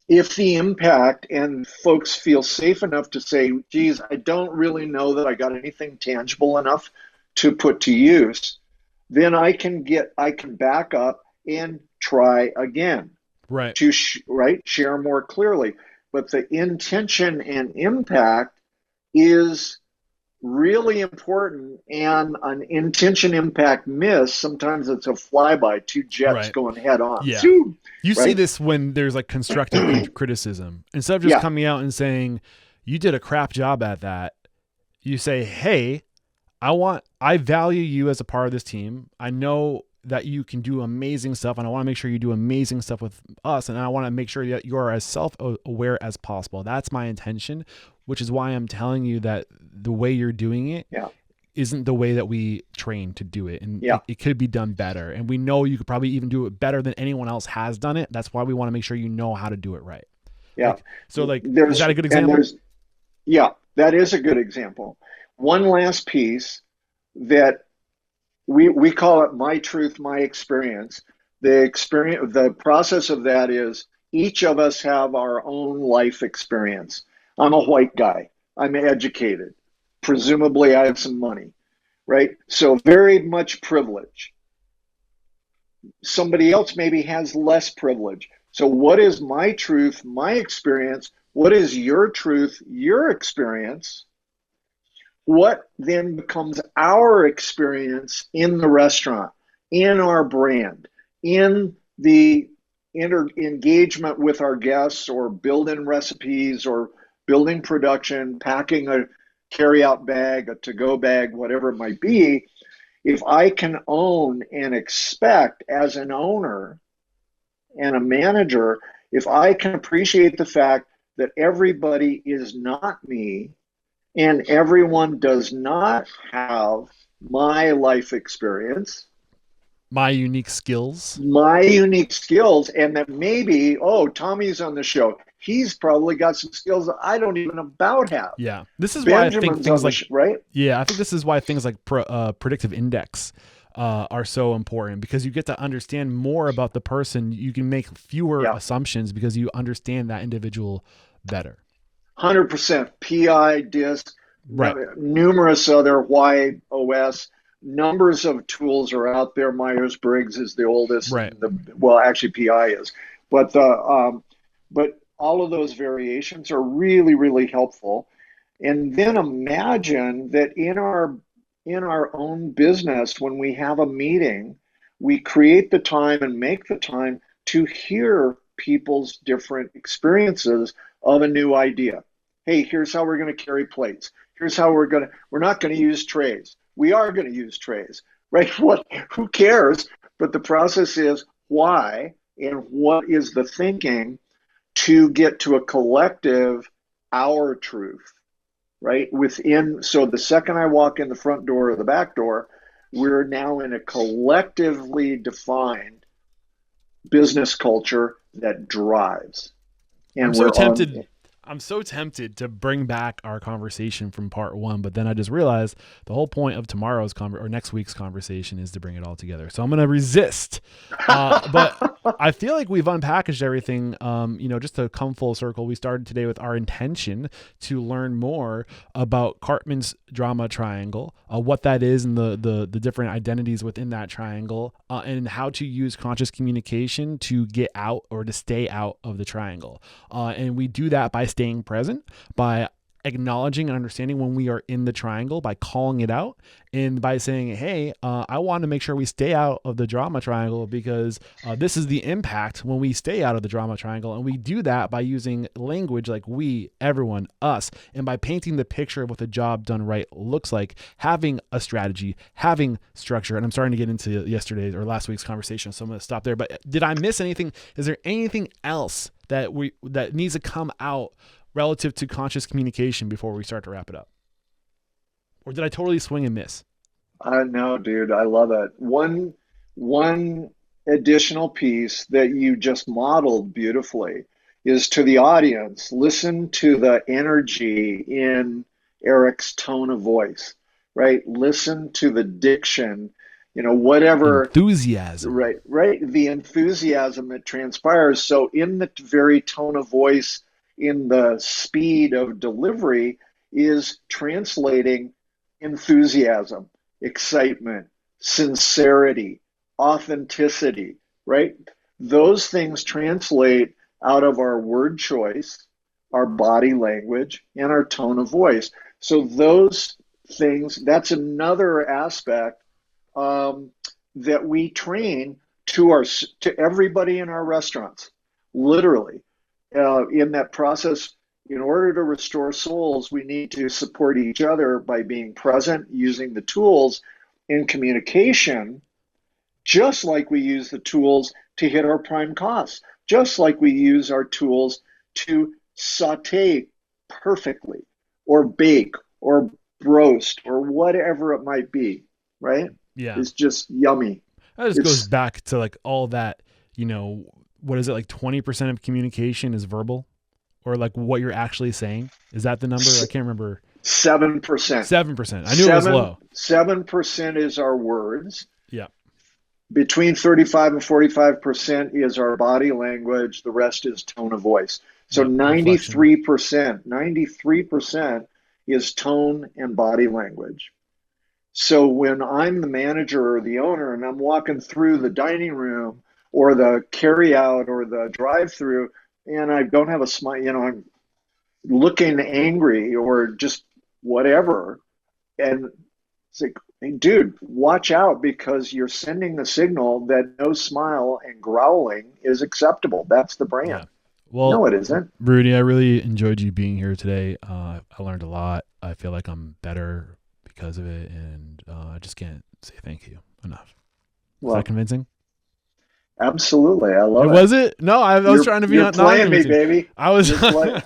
S1: If the impact and folks feel safe enough to say, geez, I don't really know that I got anything tangible enough to put to use, then I can back up and try again.
S2: Right.
S1: To share more clearly. But the intention and impact is really important, and an intention impact miss, sometimes it's a flyby, two jets going head on.
S2: Yeah.
S1: Zoom,
S2: you see this when there's like constructive criticism. Instead of just coming out and saying, you did a crap job at that, you say, hey, I value you as a part of this team. I know that you can do amazing stuff, and I want to make sure you do amazing stuff with us, and I want to make sure that you are as self-aware as possible. That's my intention, which is why I'm telling you that the way you're doing it isn't the way that we train to do it, and it could be done better. And we know you could probably even do it better than anyone else has done it. That's why we want to make sure you know how to do it right.
S1: Yeah.
S2: Is that a good example?
S1: That is a good example. One last piece that we call it my truth, my experience. The process of that is each of us have our own life experience. I'm a white guy. I'm educated. Presumably I have some money, right? So very much privilege. Somebody else maybe has less privilege. So what is my truth, my experience? What is your truth, your experience? What then becomes our experience in the restaurant, in our brand, in the engagement with our guests, or building recipes, or building production, packing a carry-out bag, a to-go bag, whatever it might be. If I can own and expect as an owner and a manager, if I can appreciate the fact that everybody is not me, and everyone does not have my life experience,
S2: my unique skills,
S1: and that maybe, Tommy's on the show. He's probably got some skills that I don't even about have.
S2: Yeah. This is why I think things like,
S1: right?
S2: Yeah, I think this is why things like predictive index are so important, because you get to understand more about the person. You can make fewer assumptions because you understand that individual better.
S1: 100%. PI, DISC, numerous other YOS, numbers of tools are out there. Myers-Briggs is the oldest.
S2: Right.
S1: Actually PI is. But all of those variations are really, really helpful. And then imagine that in our own business, when we have a meeting, we create the time and make the time to hear people's different experiences of a new idea. Hey, here's how we're going to carry plates. Here's how we're not going to use trays. We are going to use trays, right? Who cares? But the process is why, and what is the thinking to get to a collective, our truth, right? So the second I walk in the front door or the back door, we're now in a collectively defined business culture that drives. And
S2: I'm so tempted. I'm so tempted to bring back our conversation from part one, but then I just realized the whole point of tomorrow's or next week's conversation is to bring it all together. So I'm going to resist. But I feel like we've unpackaged everything. Just to come full circle, we started today with our intention to learn more about Cartman's drama triangle, what that is and the different identities within that triangle, and how to use conscious communication to get out or to stay out of the triangle. And we do that by staying present, by acknowledging and understanding when we are in the triangle, by calling it out, and by saying, hey, I want to make sure we stay out of the drama triangle because this is the impact when we stay out of the drama triangle. And we do that by using language like we, everyone, us, and by painting the picture of what the job done right looks like, having a strategy, having structure. And I'm starting to get into yesterday's or last week's conversation, so I'm going to stop there. But did I miss anything? Is there anything else that needs to come out relative to conscious communication before we start to wrap it up? Or did I totally swing and miss?
S1: No, dude, I love it. One additional piece that you just modeled beautifully is to the audience, listen to the energy in Eric's tone of voice, right? Listen to the diction, whatever.
S2: Enthusiasm.
S1: Right. The enthusiasm that transpires. So in the very tone of voice, in the speed of delivery is translating enthusiasm, excitement, sincerity, authenticity, right? Those things translate out of our word choice, our body language, and our tone of voice. So those things, that's another aspect that we train to everybody in our restaurants, literally. In that process, in order to restore souls, we need to support each other by being present, using the tools in communication, just like we use the tools to hit our prime costs, just like we use our tools to saute perfectly, or bake, or roast, or whatever it might be, right?
S2: Yeah.
S1: It's just yummy.
S2: That just goes back to like all that, what is it, like 20% of communication is verbal, or like what you're actually saying? Is that the number? I can't remember.
S1: 7%.
S2: 7%. I knew it was low.
S1: 7% is our words.
S2: Yeah.
S1: Between 35 and 45% is our body language. The rest is tone of voice. So 93% is tone and body language. So when I'm the manager or the owner and I'm walking through the dining room or the carry-out or the drive-through, and I don't have a smile, I'm looking angry or just whatever, and it's like, hey, dude, watch out, because you're sending the signal that no smile and growling is acceptable. That's the brand.
S2: Yeah. Well,
S1: no, it isn't.
S2: Rudy, I really enjoyed you being here today. I learned a lot. I feel like I'm better because of it, and I just can't say thank you enough. Is that convincing?
S1: Absolutely, I love it.
S2: Was it? No, I was trying to be
S1: not playing me, baby.
S2: I was I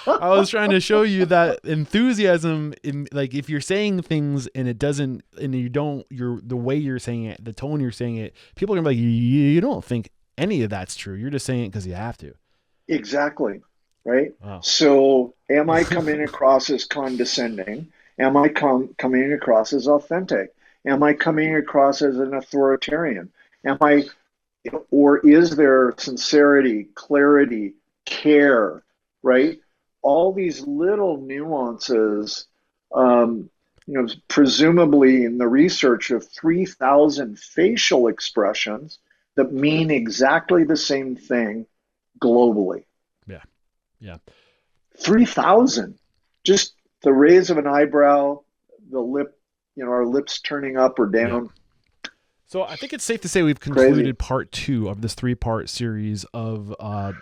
S2: was trying to show you that enthusiasm in, like, if you're saying things and it doesn't, and you're the way you're saying it, the tone you're saying it, people are gonna be like, you don't think any of that's true. You're just saying it because you have to.
S1: Exactly. Right.
S2: Wow.
S1: So, am I coming across as condescending? Am I coming across as authentic? Am I coming across as an authoritarian? Or is there sincerity, clarity, care, right? All these little nuances, presumably in the research of 3,000 facial expressions that mean exactly the same thing globally.
S2: Yeah.
S1: 3,000. Just the raise of an eyebrow, the lip, our lips turning up or down.
S2: Yeah. So I think it's safe to say we've concluded part 2 of this 3-part series of the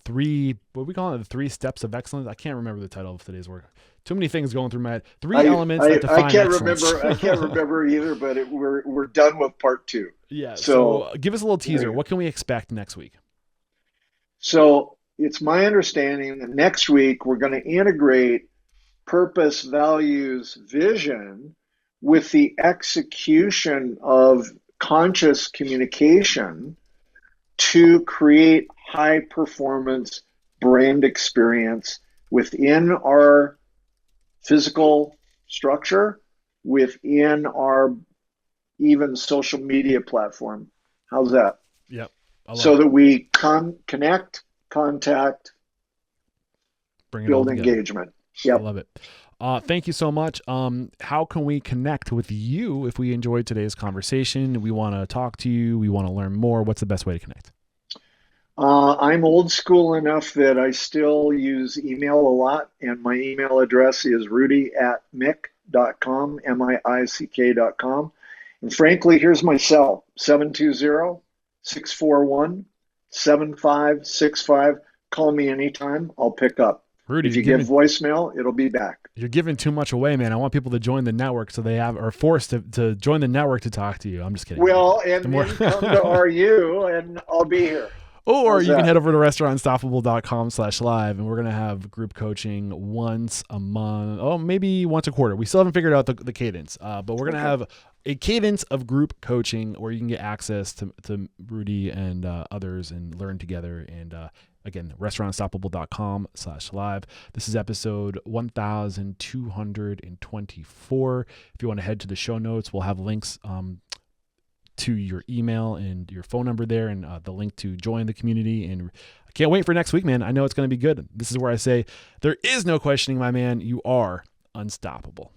S2: 3, what we call it, the 3 steps of excellence. I can't remember the title of today's work. Too many things going through my head. 3 elements that define excellence.
S1: I can't remember either, but we're done with part 2.
S2: Yeah. So give us a little teaser. What can we expect next week?
S1: So it's my understanding that next week we're going to integrate purpose, values, vision with the execution of conscious communication to create high performance brand experience within our physical structure, within our even social media platform. How's that?
S2: Yep.
S1: So that we connect, contact,
S2: bring it
S1: build
S2: all together.
S1: engagement. Yep.
S2: I love it. Thank you so much. How can we connect with you if we enjoyed today's conversation? We want to talk to you. We want to learn more. What's the best way to connect?
S1: I'm old school enough that I still use email a lot, and my email address is rudy@miick.com, MIICK.com. And frankly, here's my cell, 720-641-7565. Call me anytime. I'll pick up.
S2: Rudy,
S1: if you give voicemail, it'll be back.
S2: You're giving too much away, man. I want people to join the network so they are forced to join the network to talk to you. I'm just kidding.
S1: Well, and then come to RU and I'll be here.
S2: Or you can head over to restaurantunstoppable.com/live, and we're going to have group coaching once a month. Oh, maybe once a quarter. We still haven't figured out the cadence, but we're going to have a cadence of group coaching where you can get access to Rudy and others and learn together. And again, restaurantunstoppable.com/live. This is episode 1224. If you want to head to the show notes, we'll have links to your email and your phone number there, and the link to join the community. And I can't wait for next week, man. I know it's going to be good. This is where I say there is no questioning, my man. You are unstoppable.